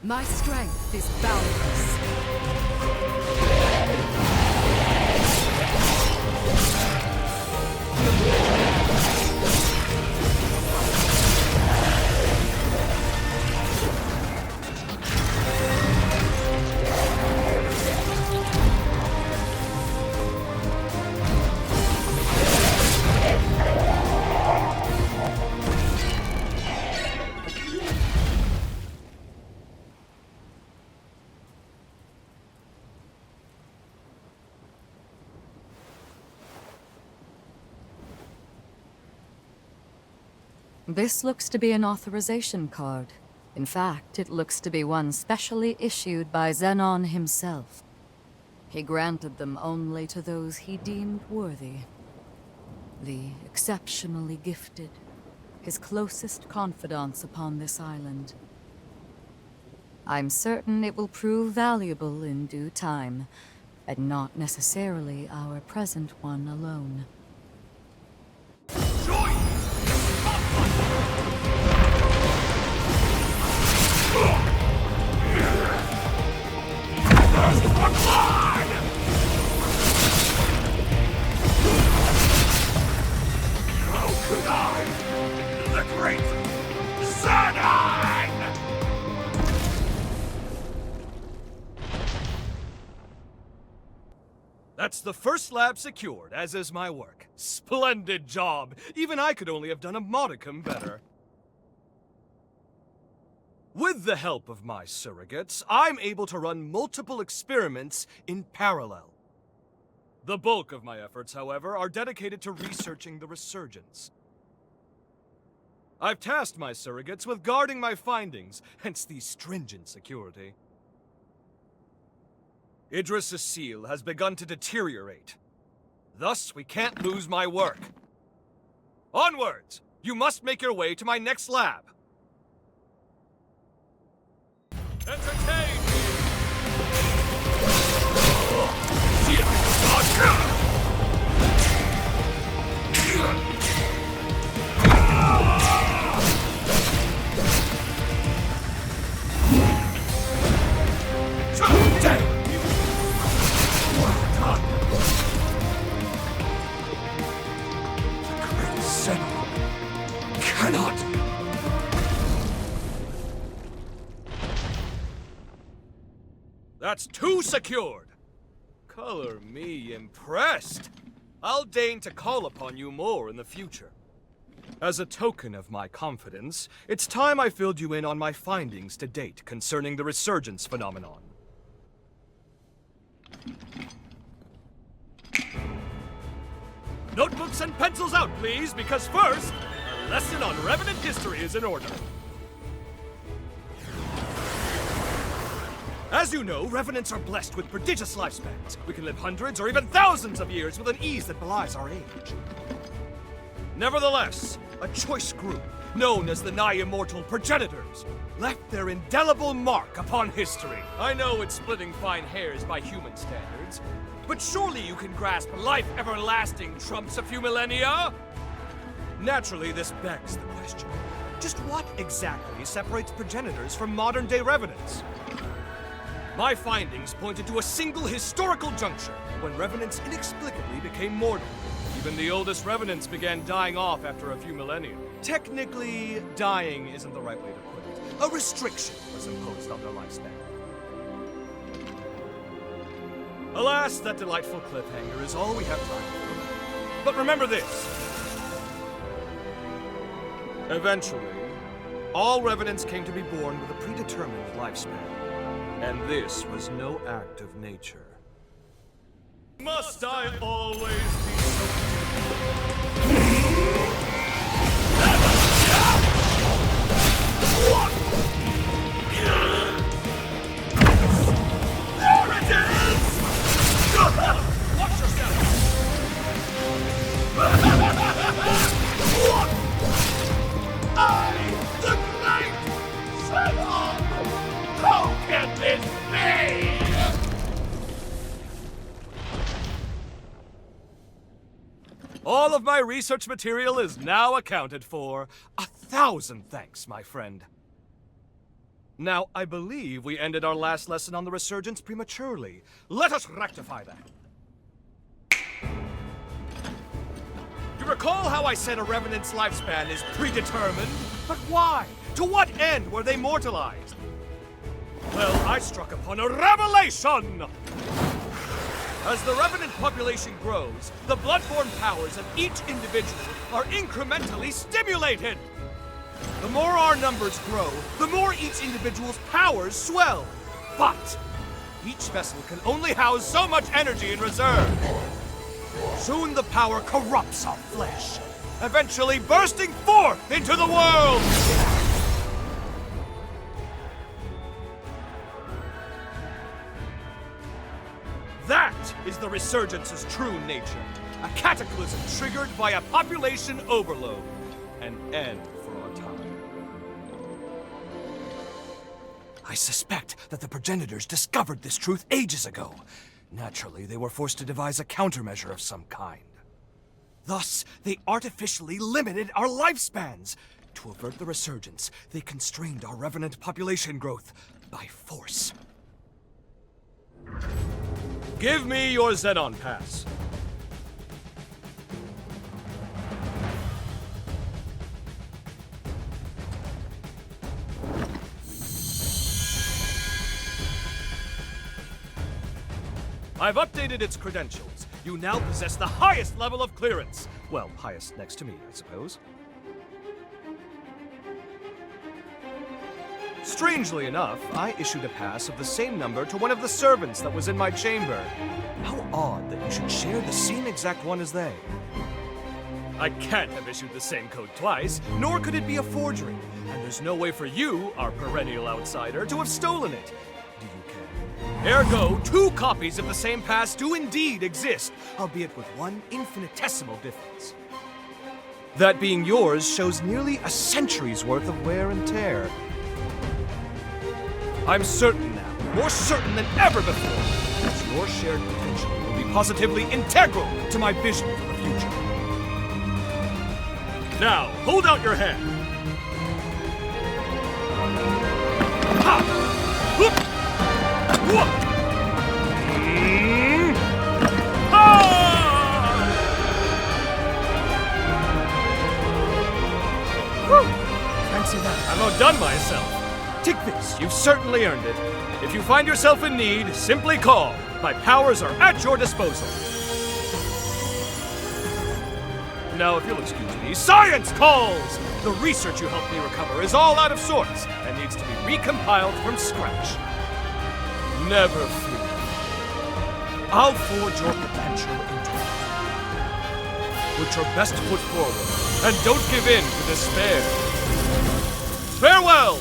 My strength is boundless. This looks to be an authorization card. In fact, it looks to be one specially issued by Zenon himself. He granted them only to those he deemed worthy. The exceptionally gifted, his closest confidants upon this island. I'm certain it will prove valuable in due time, and not necessarily our present one alone. The great Zenon! That's the first lab secured, as is my work. Splendid job! Even I could only have done a modicum better. With the help of my surrogates, I'm able to run multiple experiments in parallel. The bulk of my efforts, however, are dedicated to researching the Resurgence. I've tasked my surrogates with guarding my findings, hence the stringent security. Idris' seal has begun to deteriorate. Thus, we can't lose my work. Onwards! You must make your way to my next lab. Entertain me! The great Zenon cannot. That's two secured. Color me impressed. I'll deign to call upon you more in the future. As a token of my confidence, it's time I filled you in on my findings to date concerning the resurgence phenomenon. Notebooks and pencils out, please, because first, a lesson on Revenant history is in order. As you know, Revenants are blessed with prodigious lifespans. We can live hundreds or even thousands of years with an ease that belies our age. Nevertheless, a choice group, known as the nigh-immortal Progenitors, left their indelible mark upon history. I know it's splitting fine hairs by human standards, but surely you can grasp life everlasting trumps a few millennia? Naturally, this begs the question. Just what exactly separates Progenitors from modern-day Revenants? My findings pointed to a single historical juncture when Revenants inexplicably became mortal. Even the oldest Revenants began dying off after a few millennia. Technically, dying isn't the right way to put it. A restriction was imposed on their lifespan. Alas, that delightful cliffhanger is all we have time for. But remember this. Eventually, all Revenants came to be born with a predetermined lifespan. And this was no act of nature. Must I always be so... There it is! Watch yourself! I, the great Zenon! How can this be? All of my research material is now accounted for. 1,000 thanks, my friend. Now, I believe we ended our last lesson on the Resurgence prematurely. Let us rectify that. You recall how I said a Revenant's lifespan is predetermined? But why? To what end were they mortalized? Well, I struck upon a revelation! As the Revenant population grows, the bloodborne powers of each individual are incrementally stimulated! The more our numbers grow, the more each individual's powers swell. But each vessel can only house so much energy in reserve. Soon the power corrupts our flesh, eventually bursting forth into the world! That is the Resurgence's true nature. A cataclysm triggered by a population overload. An end for our time. I suspect that the Progenitors discovered this truth ages ago. Naturally, they were forced to devise a countermeasure of some kind. Thus, they artificially limited our lifespans. To avert the Resurgence, they constrained our Revenant population growth by force. Give me your Zenon pass. I've updated its credentials. You now possess the highest level of clearance. Well, highest next to me, I suppose. Strangely enough, I issued a pass of the same number to one of the servants that was in my chamber. How odd that you should share the same exact one as they. I can't have issued the same code twice, nor could it be a forgery. And there's no way for you, our perennial outsider, to have stolen it. Do you care? Ergo, 2 copies of the same pass do indeed exist, albeit with one infinitesimal difference. That being yours shows nearly a century's worth of wear and tear. I'm certain now, more certain than ever before, that your shared potential will be positively integral to my vision for the future. Now, hold out your hand. Ha! Whoop! Whoop! certainly earned it. If you find yourself in need, simply call. My powers are at your disposal. Now, if you'll excuse me, science calls! The research you helped me recover is all out of sorts and needs to be recompiled from scratch. Never fear. I'll forge your potential into it. Put your best foot forward, and don't give in to despair. Farewell!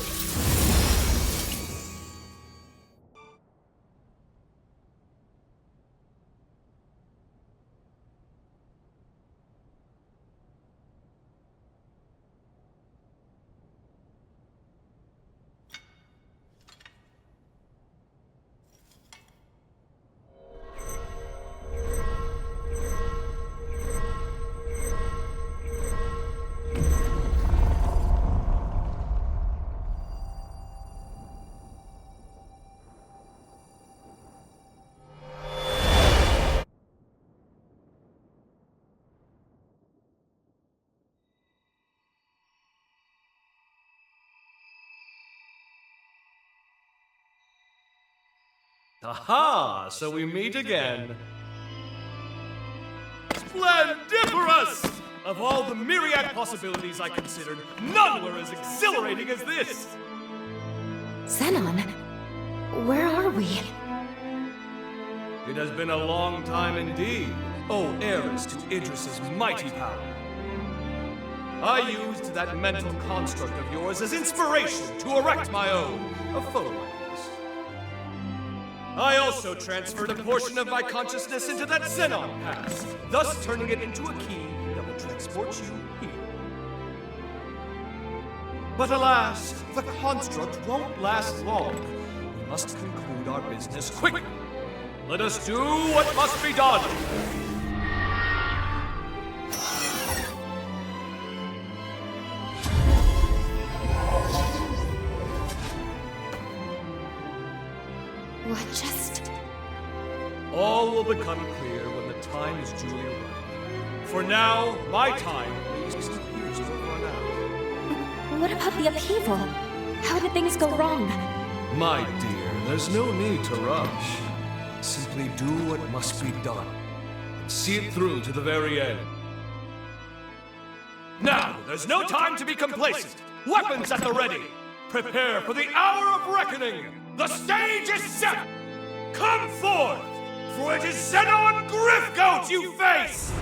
Aha! So we meet again. Splendiferous! Of all the myriad possibilities I considered, none were as exhilarating as this! Zenon, where are we? It has been a long time indeed, O heiress to Idris's mighty power. I used that mental construct of yours as inspiration to erect my own, a foe. I also transferred a portion of my consciousness into that Zenon past, thus turning it into a key that will transport you here. But alas, the construct won't last long. We must conclude our business quickly. Let us do what must be done. What just... All will become clear when the time is duly right. For now, my time at least appears to have run out. What about the upheaval? How did things go wrong? My dear, there's no need to rush. Simply do what must be done. And see it through to the very end. Now, there's no time to be complacent. Weapons at the ready. Prepare for the hour of reckoning. The stage is set! Come forth, for it is Zenon Griffgoat you face!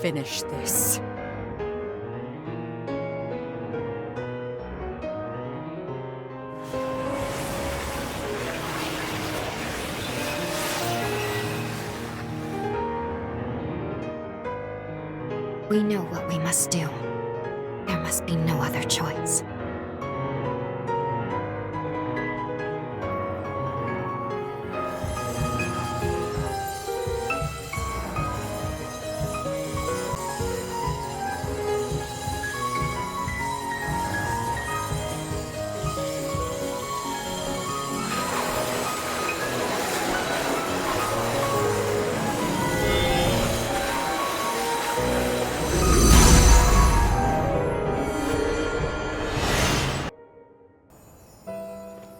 finish this. We know what we must do. There must be no other choice.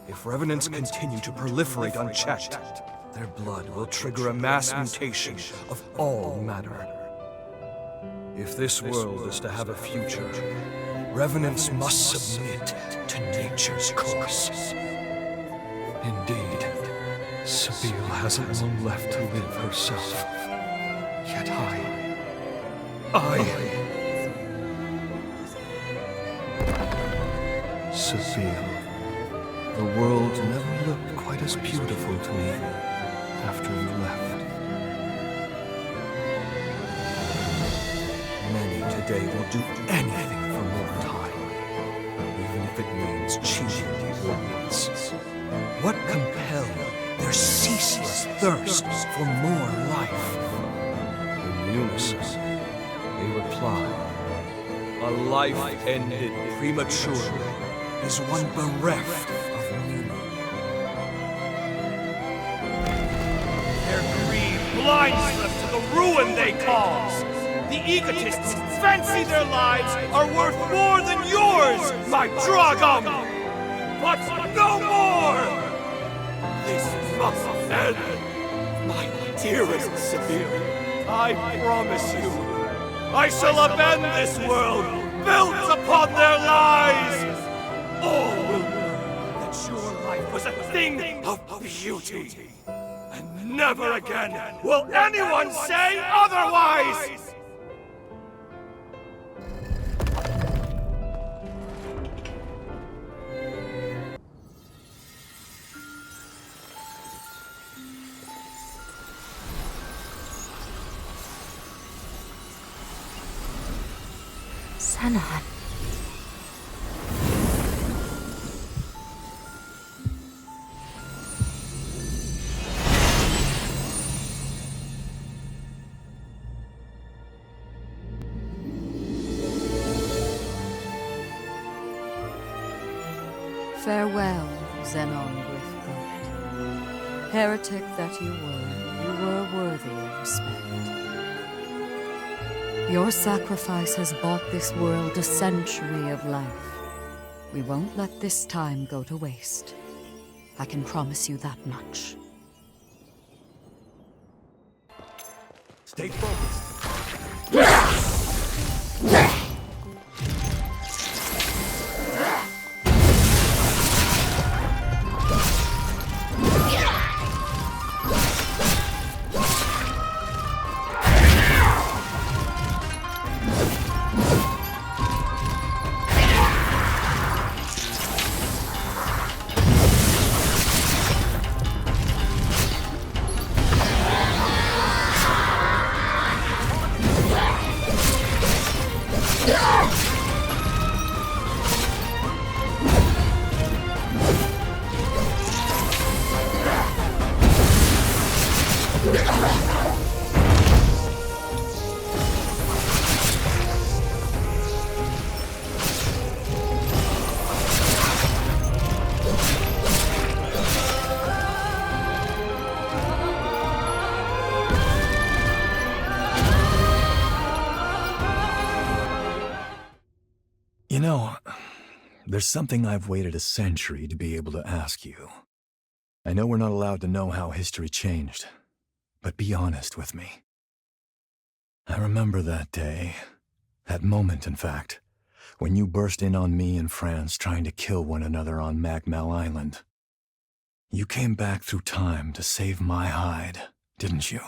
If Revenants continue to proliferate unchecked, their blood will trigger a mass mutation of all matter. If this world is to have a future, Revenants must submit to nature's course. Indeed, Sabine hasn't long left to live herself. Yet Sabine. The world never looked quite as beautiful to me after you left. Many today will do anything for more time, even if it means cheating the audience. What compelled their ceaseless thirst for more life? In unison, they reply, a life ended prematurely is one bereft of meaning. Their greed blinds them to the ruin they cause. The egotists who fancy their lives are worth more than yours, my Dragom! But no more! This must end! My dearest Sabine, I promise you, I shall upend this world built upon their lies! All will learn that your life was a thing of beauty. And never again will anyone say otherwise! Zenon. Farewell, Zenon Griffgoat. Heretic that you were worthy of respect. Your sacrifice has bought this world a century of life. We won't let this time go to waste. I can promise you that much. Stay focused. You know, there's something I've waited a century to be able to ask you. I know we're not allowed to know how history changed, but be honest with me. I remember that day, that moment, in fact, when you burst in on me and France trying to kill one another on Magmel Island. You came back through time to save my hide, didn't you?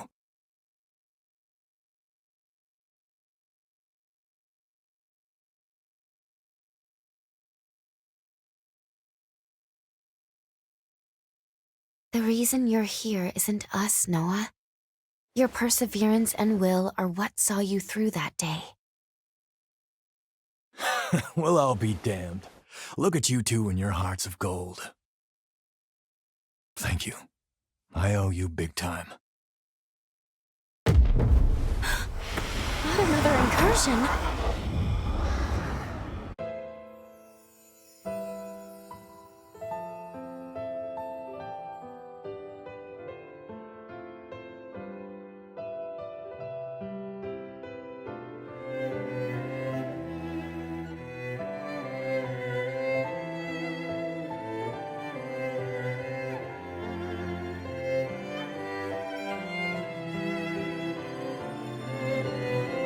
The reason you're here isn't us, Noah. Your perseverance and will are what saw you through that day. Well, I'll be damned. Look at you two and your hearts of gold. Thank you. I owe you big time. Not another incursion.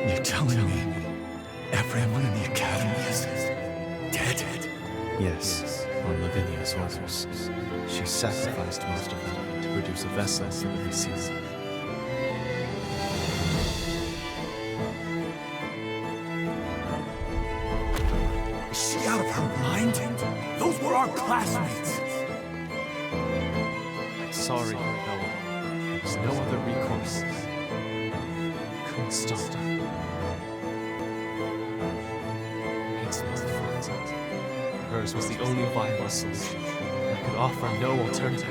You're telling me everyone in the Academy is dead? Yes, on Lavinia's orders. She sacrificed most of them to produce a vessel for the resealing. Is she out of her mind? Those were our classmates! Sorry, Noah. There's no other recourse. Couldn't stop her. It's my fault. Hers was the only viable solution. I could offer no alternative.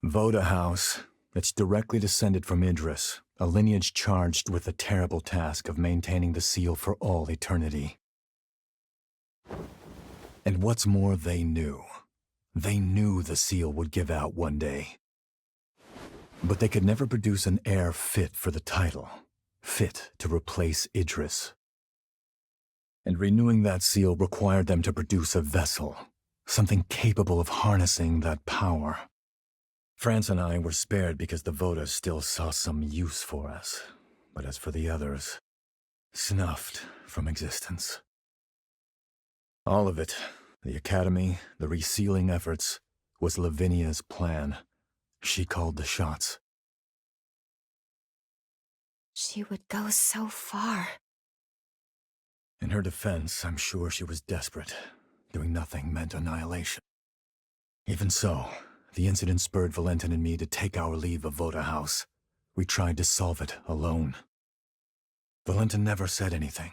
Voda House. It's directly descended from Idris, a lineage charged with the terrible task of maintaining the seal for all eternity. And what's more, they knew. They knew the seal would give out one day. But they could never produce an heir fit for the title, fit to replace Idris. And renewing that seal required them to produce a vessel, something capable of harnessing that power. France and I were spared because the Voda still saw some use for us. But as for the others, snuffed from existence. All of it, the Academy, the resealing efforts, was Lavinia's plan. She called the shots. She would go so far. In her defense, I'm sure she was desperate. Doing nothing meant annihilation. Even so, the incident spurred Valentin and me to take our leave of Voda House. We tried to solve it alone. Valentin never said anything,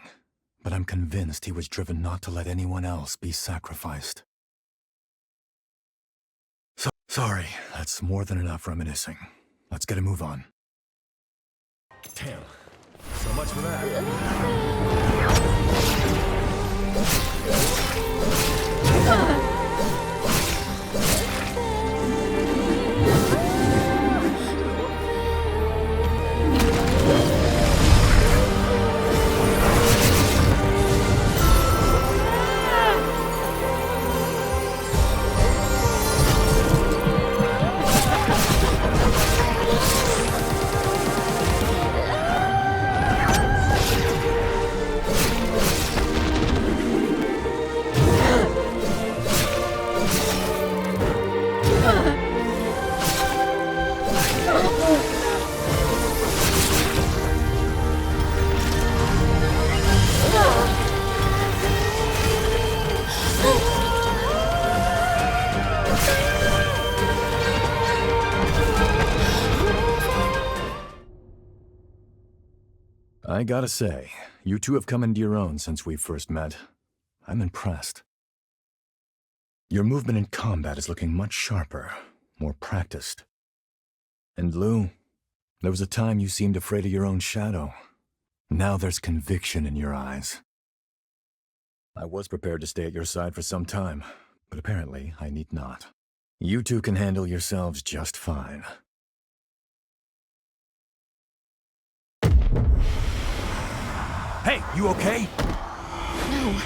but I'm convinced he was driven not to let anyone else be sacrificed. Sorry, that's more than enough reminiscing. Let's get a move on. Damn. So much for that. I gotta say, you two have come into your own since we first met. I'm impressed. Your movement in combat is looking much sharper, more practiced. And Lou, there was a time you seemed afraid of your own shadow. Now there's conviction in your eyes. I was prepared to stay at your side for some time, but apparently I need not. You two can handle yourselves just fine. Hey, you okay? No,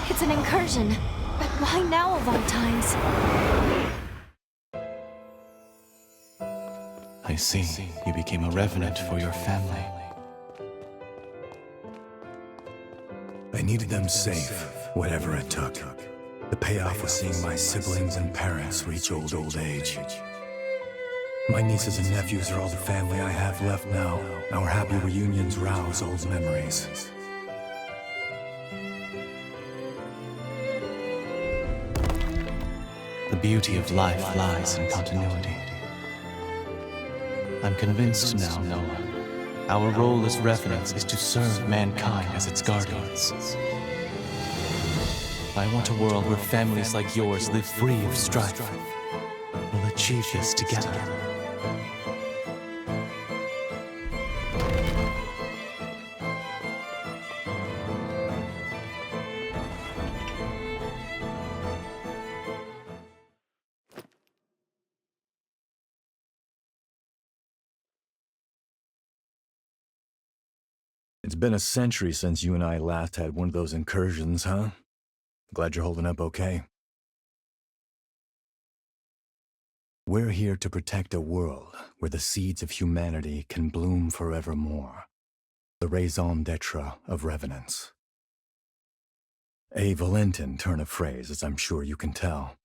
it's an incursion. But why now of all times? I see. You became a revenant for your family. I needed them safe, whatever it took. The payoff was seeing my siblings and parents reach old age. My nieces and nephews are all the family I have left now. Our happy reunions rouse old memories. The beauty of life lies in continuity. I'm convinced now, Noah. Our role as Revenants is to serve mankind as its guardians. I want a world where families like yours live free of strife. We'll achieve this together. It's been a century since you and I last had one of those incursions, huh? Glad you're holding up okay. We're here to protect a world where the seeds of humanity can bloom forevermore. The raison d'etre of Revenants. A Valentin turn of phrase, as I'm sure you can tell.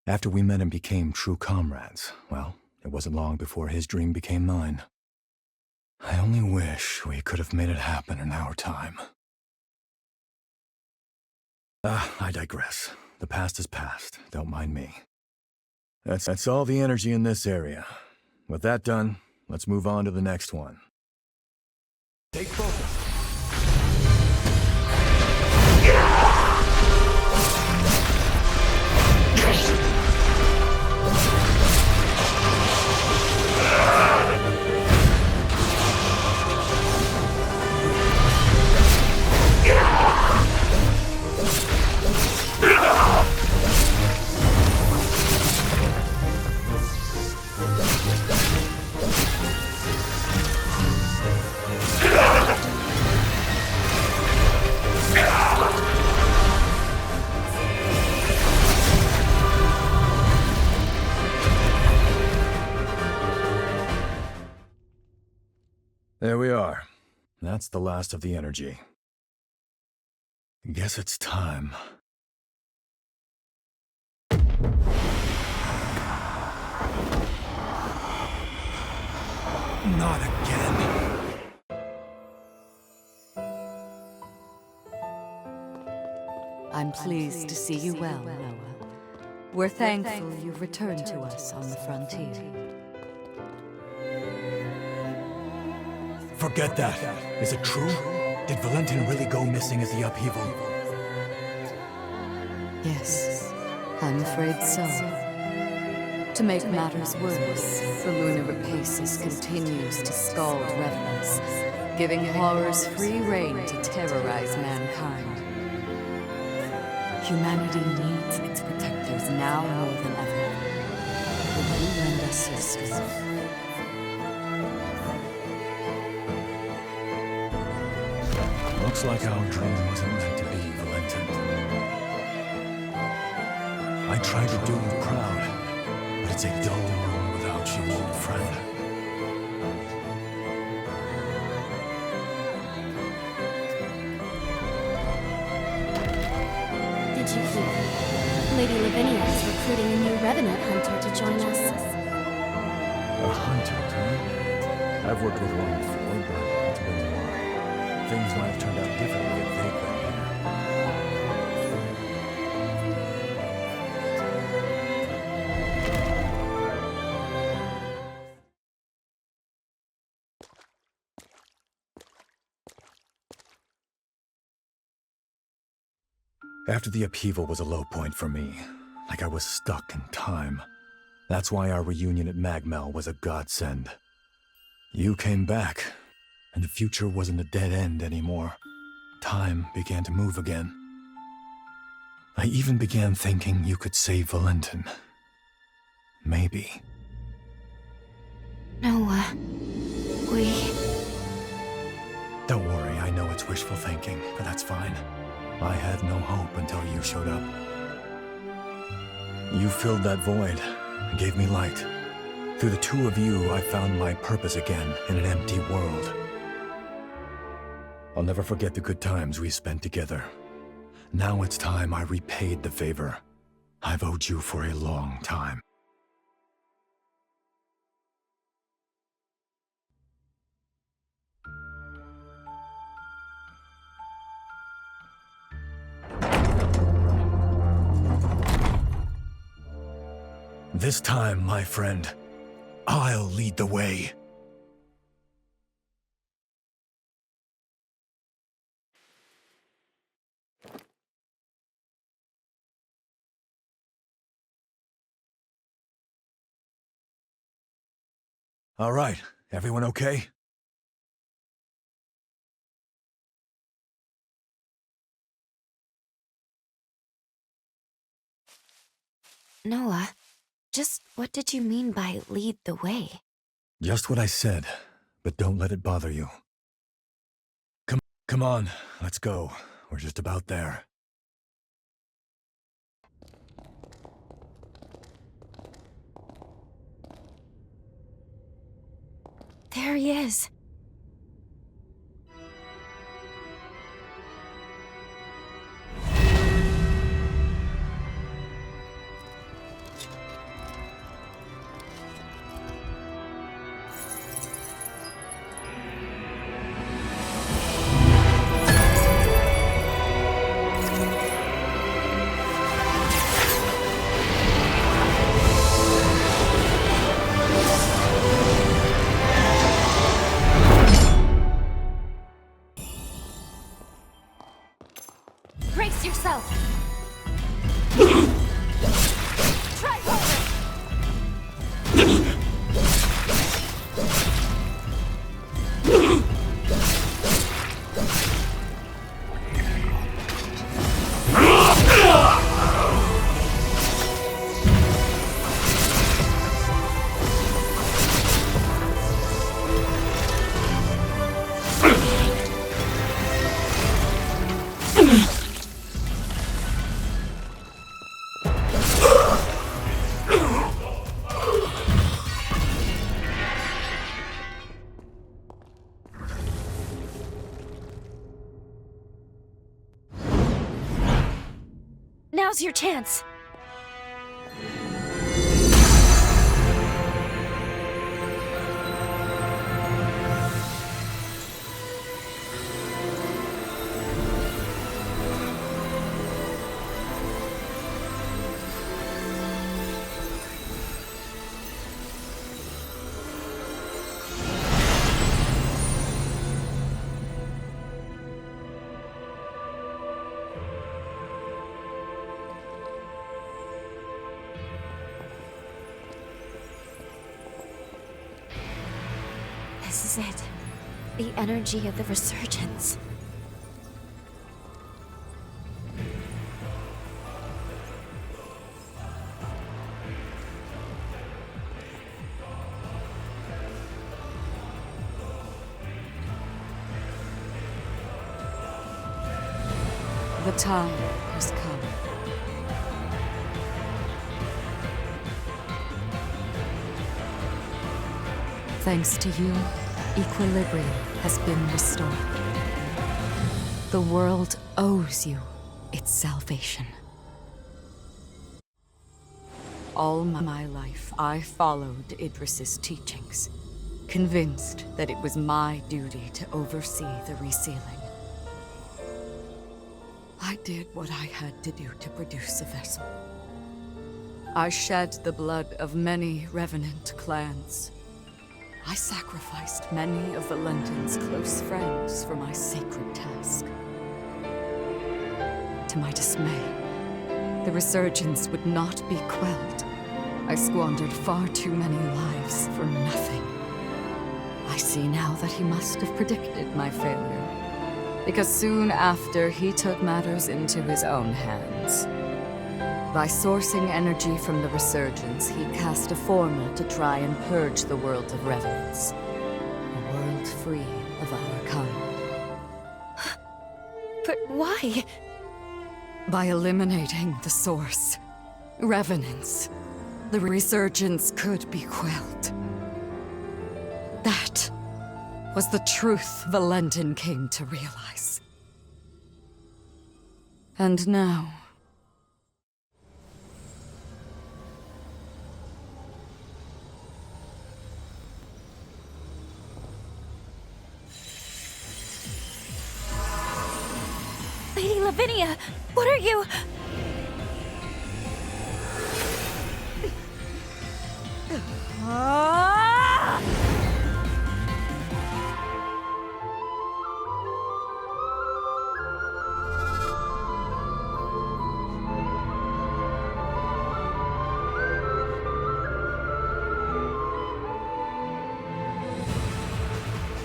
After we met and became true comrades, well, it wasn't long before his dream became mine. I only wish we could have made it happen in our time. I digress. The past is past. Don't mind me. That's all the energy in this area. With that done, let's move on to the next one. Take focus. There we are. That's the last of the energy. Guess it's time. Not again. I'm pleased to see you well, Noah. We're thankful you've returned to us on the frontier. Forget that. Is it true? Did Valentin really go missing as the upheaval? Yes, I'm afraid so. To make matters worse, the lunar rapacious continues to scald Revenants, giving horrors free rein to terrorize mankind. Humanity needs its protectors now more than ever. Will you lend us your strength? Looks like our dream wasn't meant to be, Valentin. I tried to do you proud, but it's a dull world without you, old friend. Did you hear? Lady Lavinia is recruiting a new Revenant hunter to join us. A hunter, huh? I've worked with one before, but it's been a while. Things might have turned out differently if they'd been here. After the upheaval was a low point for me, like I was stuck in time. That's why our reunion at Magmel was a godsend. You came back, and the future wasn't a dead end anymore. Time began to move again. I even began thinking you could save Valentin. Maybe. Noah, we... Don't worry, I know it's wishful thinking, but that's fine. I had no hope until you showed up. You filled that void and gave me light. Through the two of you, I found my purpose again in an empty world. I'll never forget the good times we spent together. Now it's time I repaid the favor. I've owed you for a long time. This time, my friend, I'll lead the way. All right, everyone okay? Noah, just what did you mean by lead the way? Just what I said, but don't let it bother you. Come on, let's go. We're just about there. There he is. Brace yourself! Try harder! Now's your chance. This is it. The energy of the Resurgence. The time has come. Thanks to you, equilibrium has been restored. The world owes you its salvation. All my life, I followed Idris's teachings, convinced that it was my duty to oversee the resealing. I did what I had to do to produce a vessel. I shed the blood of many Revenant clans. I sacrificed many of Valentin's close friends for my sacred task. To my dismay, the Resurgence would not be quelled. I squandered far too many lives for nothing. I see now that he must have predicted my failure, because soon after he took matters into his own hands. By sourcing energy from the Resurgence, he cast a formula to try and purge the world of Revenants. A world free of our kind. But why? By eliminating the source, Revenants, the Resurgence could be quelled. That was the truth Valentin came to realize. And now... Lady Lavinia, what are you...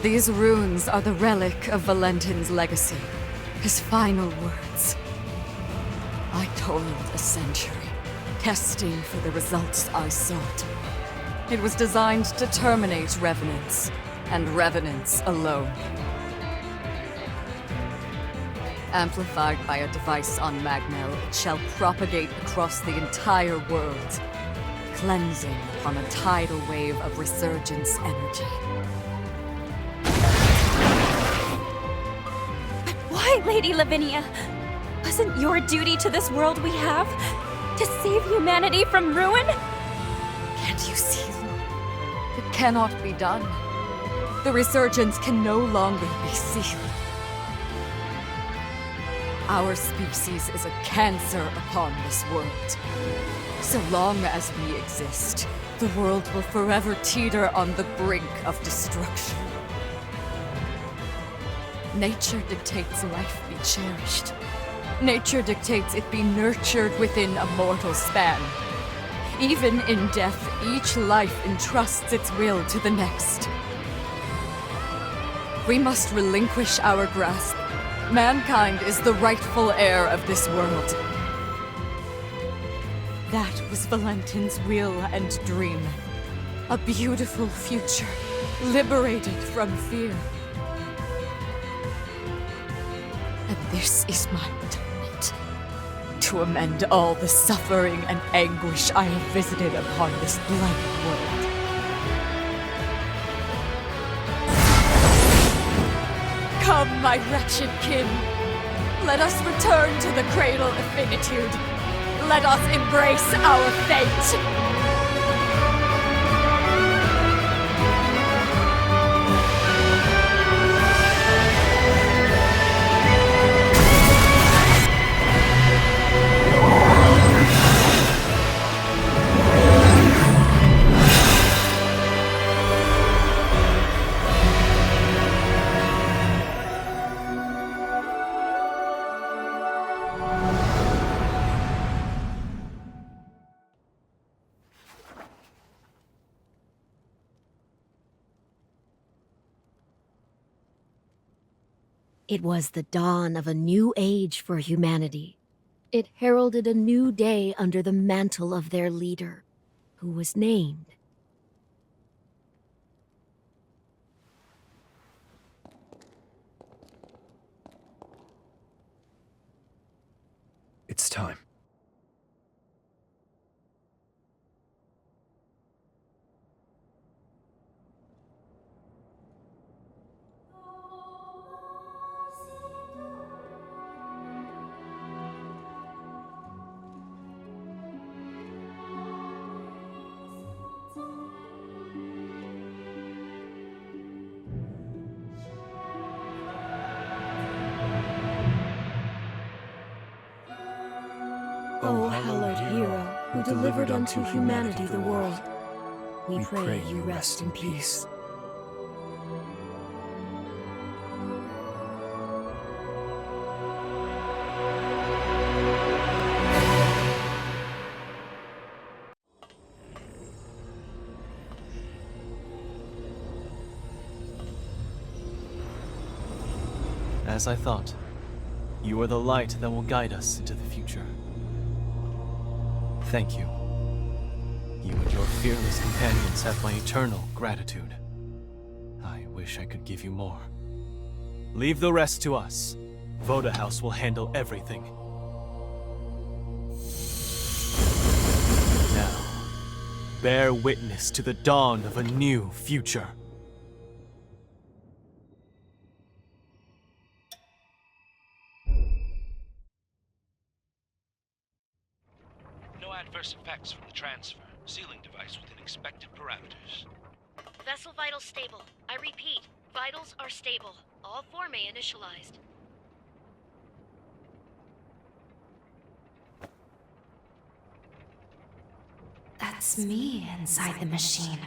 These runes are the relic of Valentin's legacy. His final words. I toiled a century, testing for the results I sought. It was designed to terminate revenants, and revenants alone. Amplified by a device on Magnell, it shall propagate across the entire world, cleansing upon a tidal wave of resurgence energy. Why, Lady Lavinia? Wasn't your duty to this world we have to save humanity from ruin? Can't you see? It cannot be done. The resurgence can no longer be sealed. Our species is a cancer upon this world. So long as we exist, the world will forever teeter on the brink of destruction. Nature dictates life be cherished. Nature dictates it be nurtured within a mortal span. Even in death, each life entrusts its will to the next. We must relinquish our grasp. Mankind is the rightful heir of this world. That was Valentin's will and dream. A beautiful future, liberated from fear. And this is my atonement. To amend all the suffering and anguish I have visited upon this blighted world. Come, my wretched kin. Let us return to the cradle of finitude. Let us embrace our fate. It was the dawn of a new age for humanity. It heralded a new day under the mantle of their leader, who was named. It's time. O hallowed hero, who delivered unto humanity the world, we pray you rest in peace. As I thought, you are the light that will guide us into the future. Thank you. You and your fearless companions have my eternal gratitude. I wish I could give you more. Leave the rest to us. Voda House will handle everything. Now, bear witness to the dawn of a new future. adverse effects from the transfer. Sealing device within expected parameters. Vessel vitals stable. I repeat, vitals are stable. All 4 may initialized. That's me inside the machine.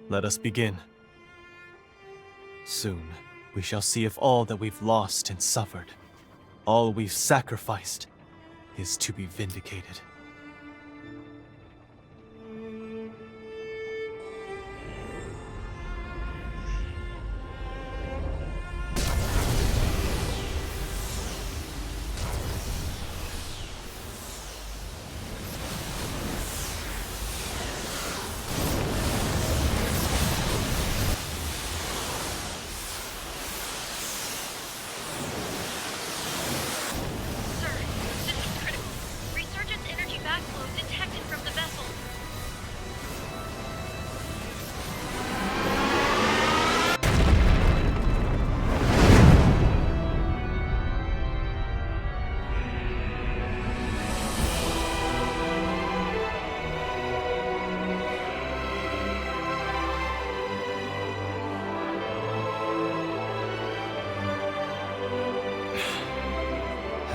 Let us begin. Soon, we shall see if all that we've lost and suffered, all we've sacrificed, is to be vindicated.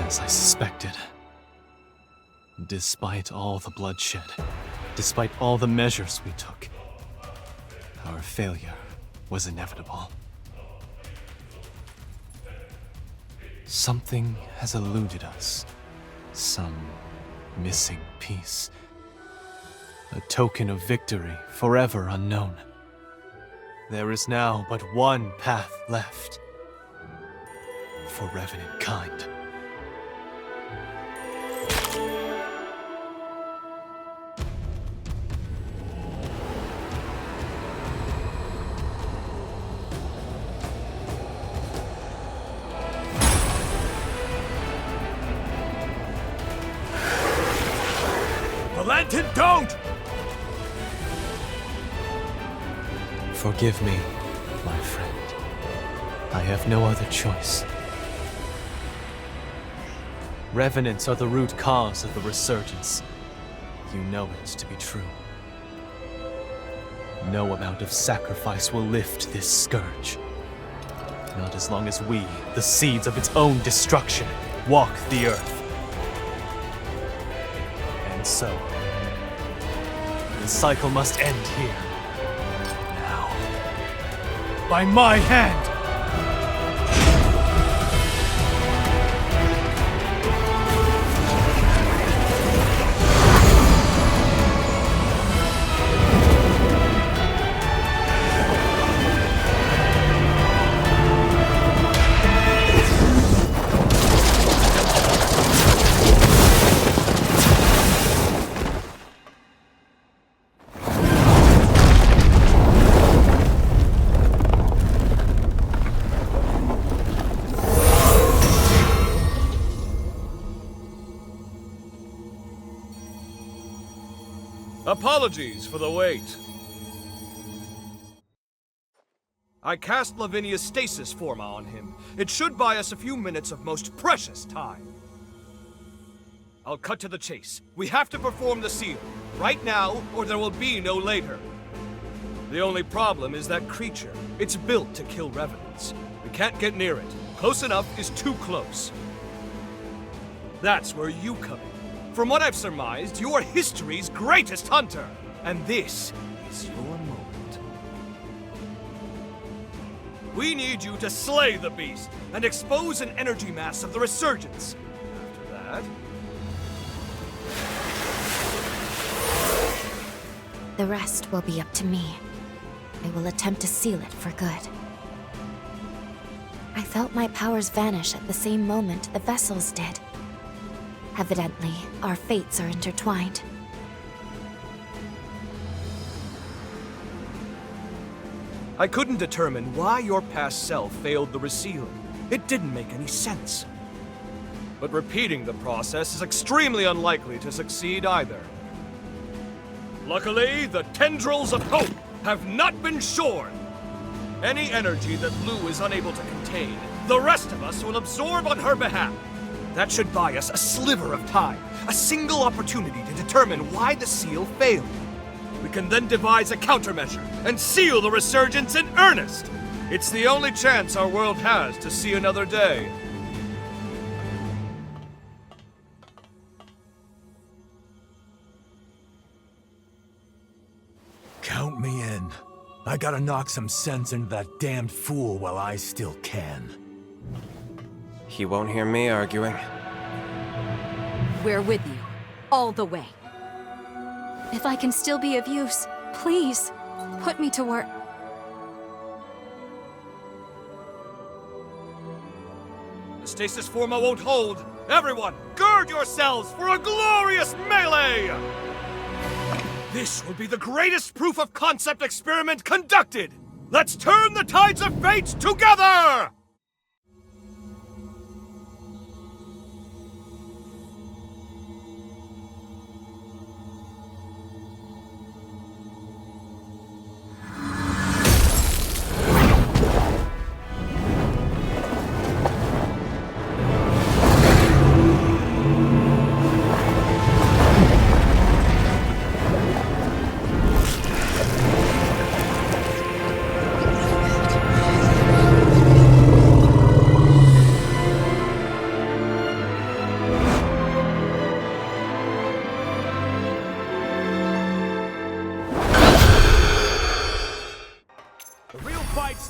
As I suspected. Despite all the bloodshed, despite all the measures we took, our failure was inevitable. Something has eluded us. Some missing piece. A token of victory forever unknown. There is now but one path left. For Revenant kind. Don't! Forgive me, my friend. I have no other choice. Revenants are the root cause of the Resurgence. You know it to be true. No amount of sacrifice will lift this scourge. Not as long as we, the seeds of its own destruction, walk the earth. And so, the cycle must end here. Now. By my hand! Apologies for the wait. I cast Lavinia's stasis forma on him. It should buy us a few minutes of most precious time. I'll cut to the chase. We have to perform the seal, right now, or there will be no later. The only problem is that creature. It's built to kill revenants. We can't get near it. Close enough is too close. That's where you come in. From what I've surmised, you're history's greatest hunter, and this is your moment. We need you to slay the beast and expose an energy mass of the Resurgence. After that... The rest will be up to me. I will attempt to seal it for good. I felt my powers vanish at the same moment the vessels did. Evidently, our fates are intertwined. I couldn't determine why your past self failed the resealing. It didn't make any sense. But repeating the process is extremely unlikely to succeed either. Luckily, the tendrils of hope have not been shorn. Any energy that Lou is unable to contain, the rest of us will absorb on her behalf. That should buy us a sliver of time, a single opportunity to determine why the seal failed. We can then devise a countermeasure and seal the resurgence in earnest. It's the only chance our world has to see another day. Count me in. I gotta knock some sense into that damned fool while I still can. He won't hear me arguing. We're with you, all the way. If I can still be of use, please, put me to work. The stasis forma won't hold. Everyone, gird yourselves for a glorious melee! This will be the greatest proof of concept experiment conducted! Let's turn the tides of fate together!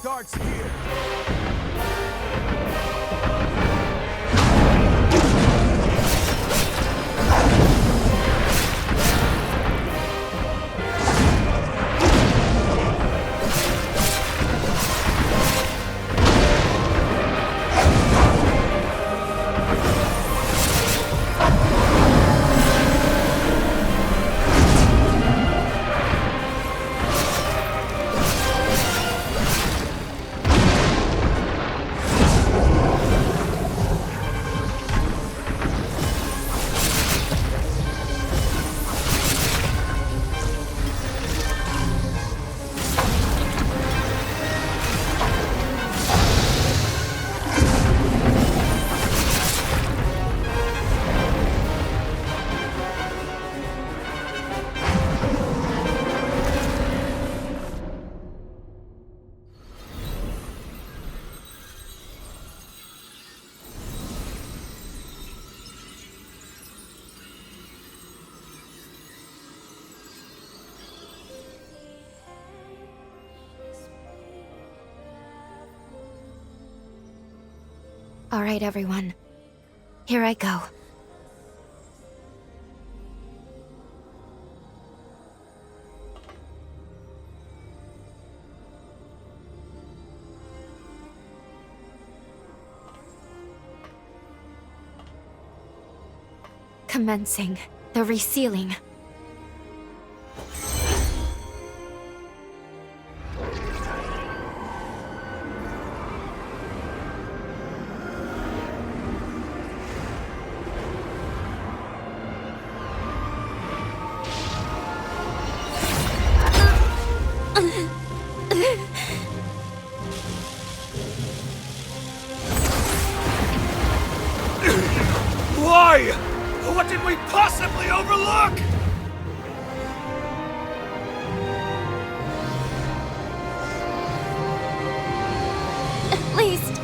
Starts here. All right, everyone. Here I go. Commencing the resealing. Why? What did we possibly overlook? At least,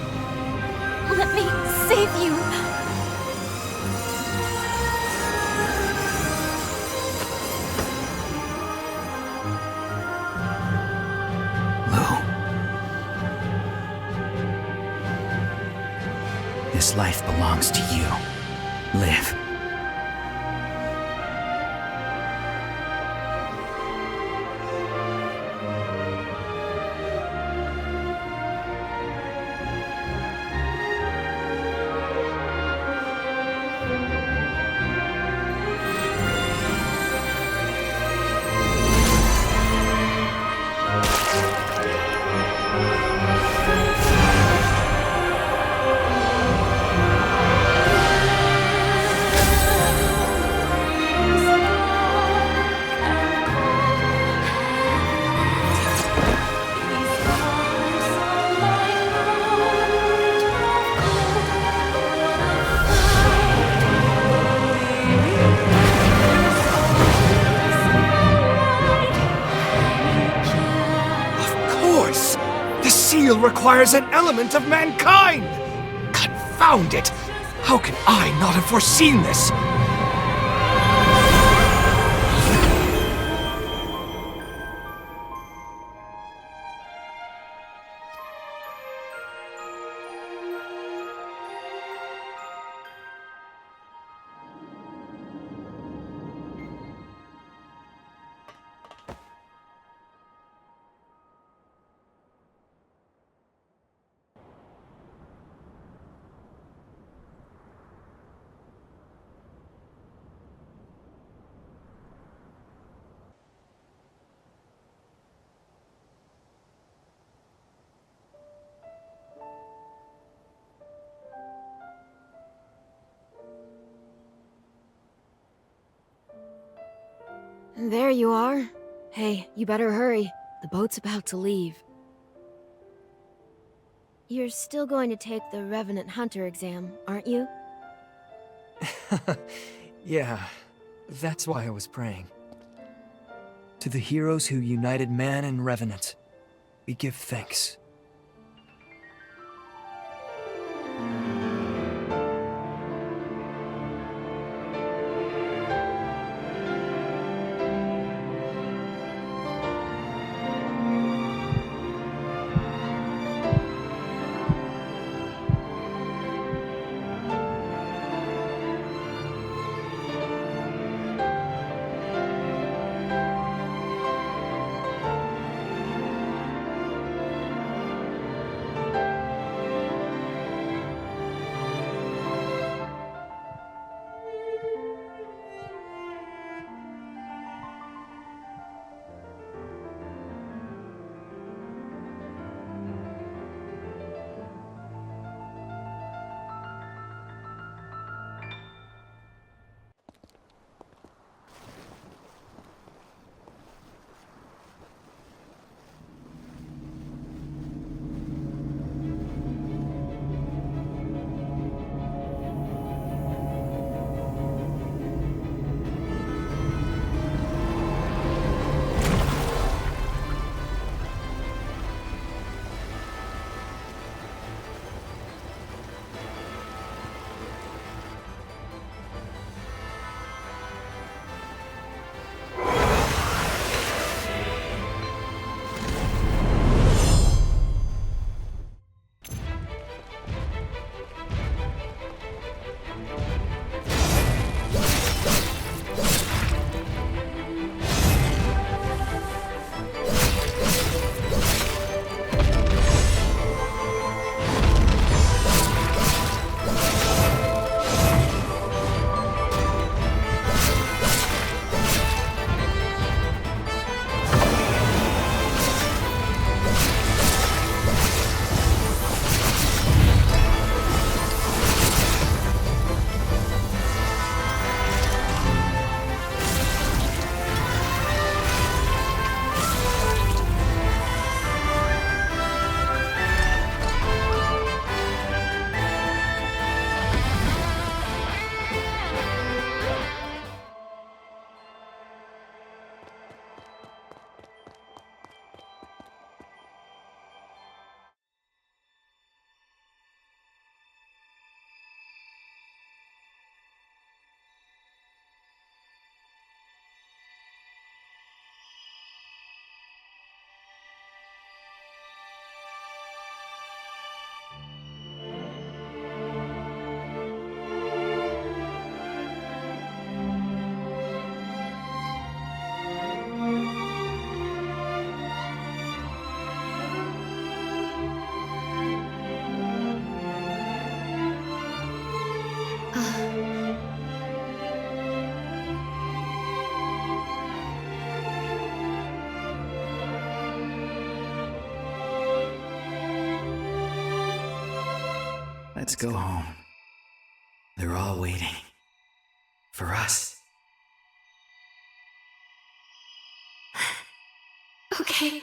let me save you. This life belongs to you. Live. steel requires an element of mankind! Confound it! How can I not have foreseen this? There you are. Hey, you better hurry. The boat's about to leave. You're still going to take the Revenant Hunter exam, aren't you? Yeah, that's why I was praying. To the heroes who united man and Revenant, we give thanks. Let's go home. They're all waiting. For us. Okay.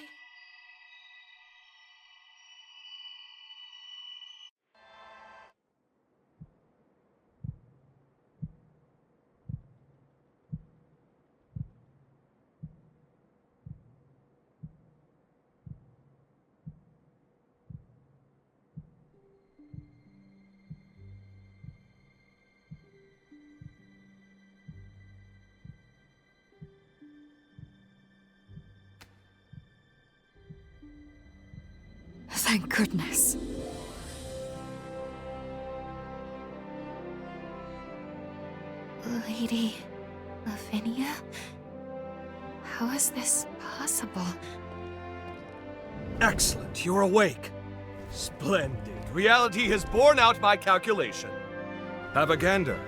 Thank goodness. Lady Lavinia? How is this possible? Excellent, you're awake. Splendid. Reality has borne out my calculation. Have a gander.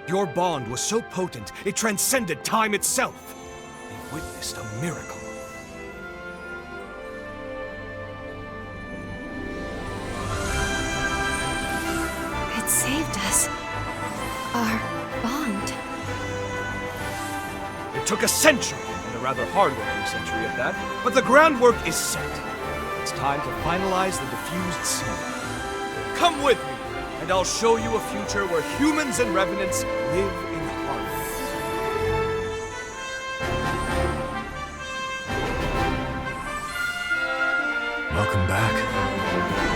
Your bond was so potent, it transcended time itself. We witnessed a miracle. It saved us. Our bond. It took a century, and a rather hard-working century at that, but the groundwork is set. It's time to finalize the diffused smoke. Come with me, and I'll show you a future where humans and revenants live in harmony. Welcome back.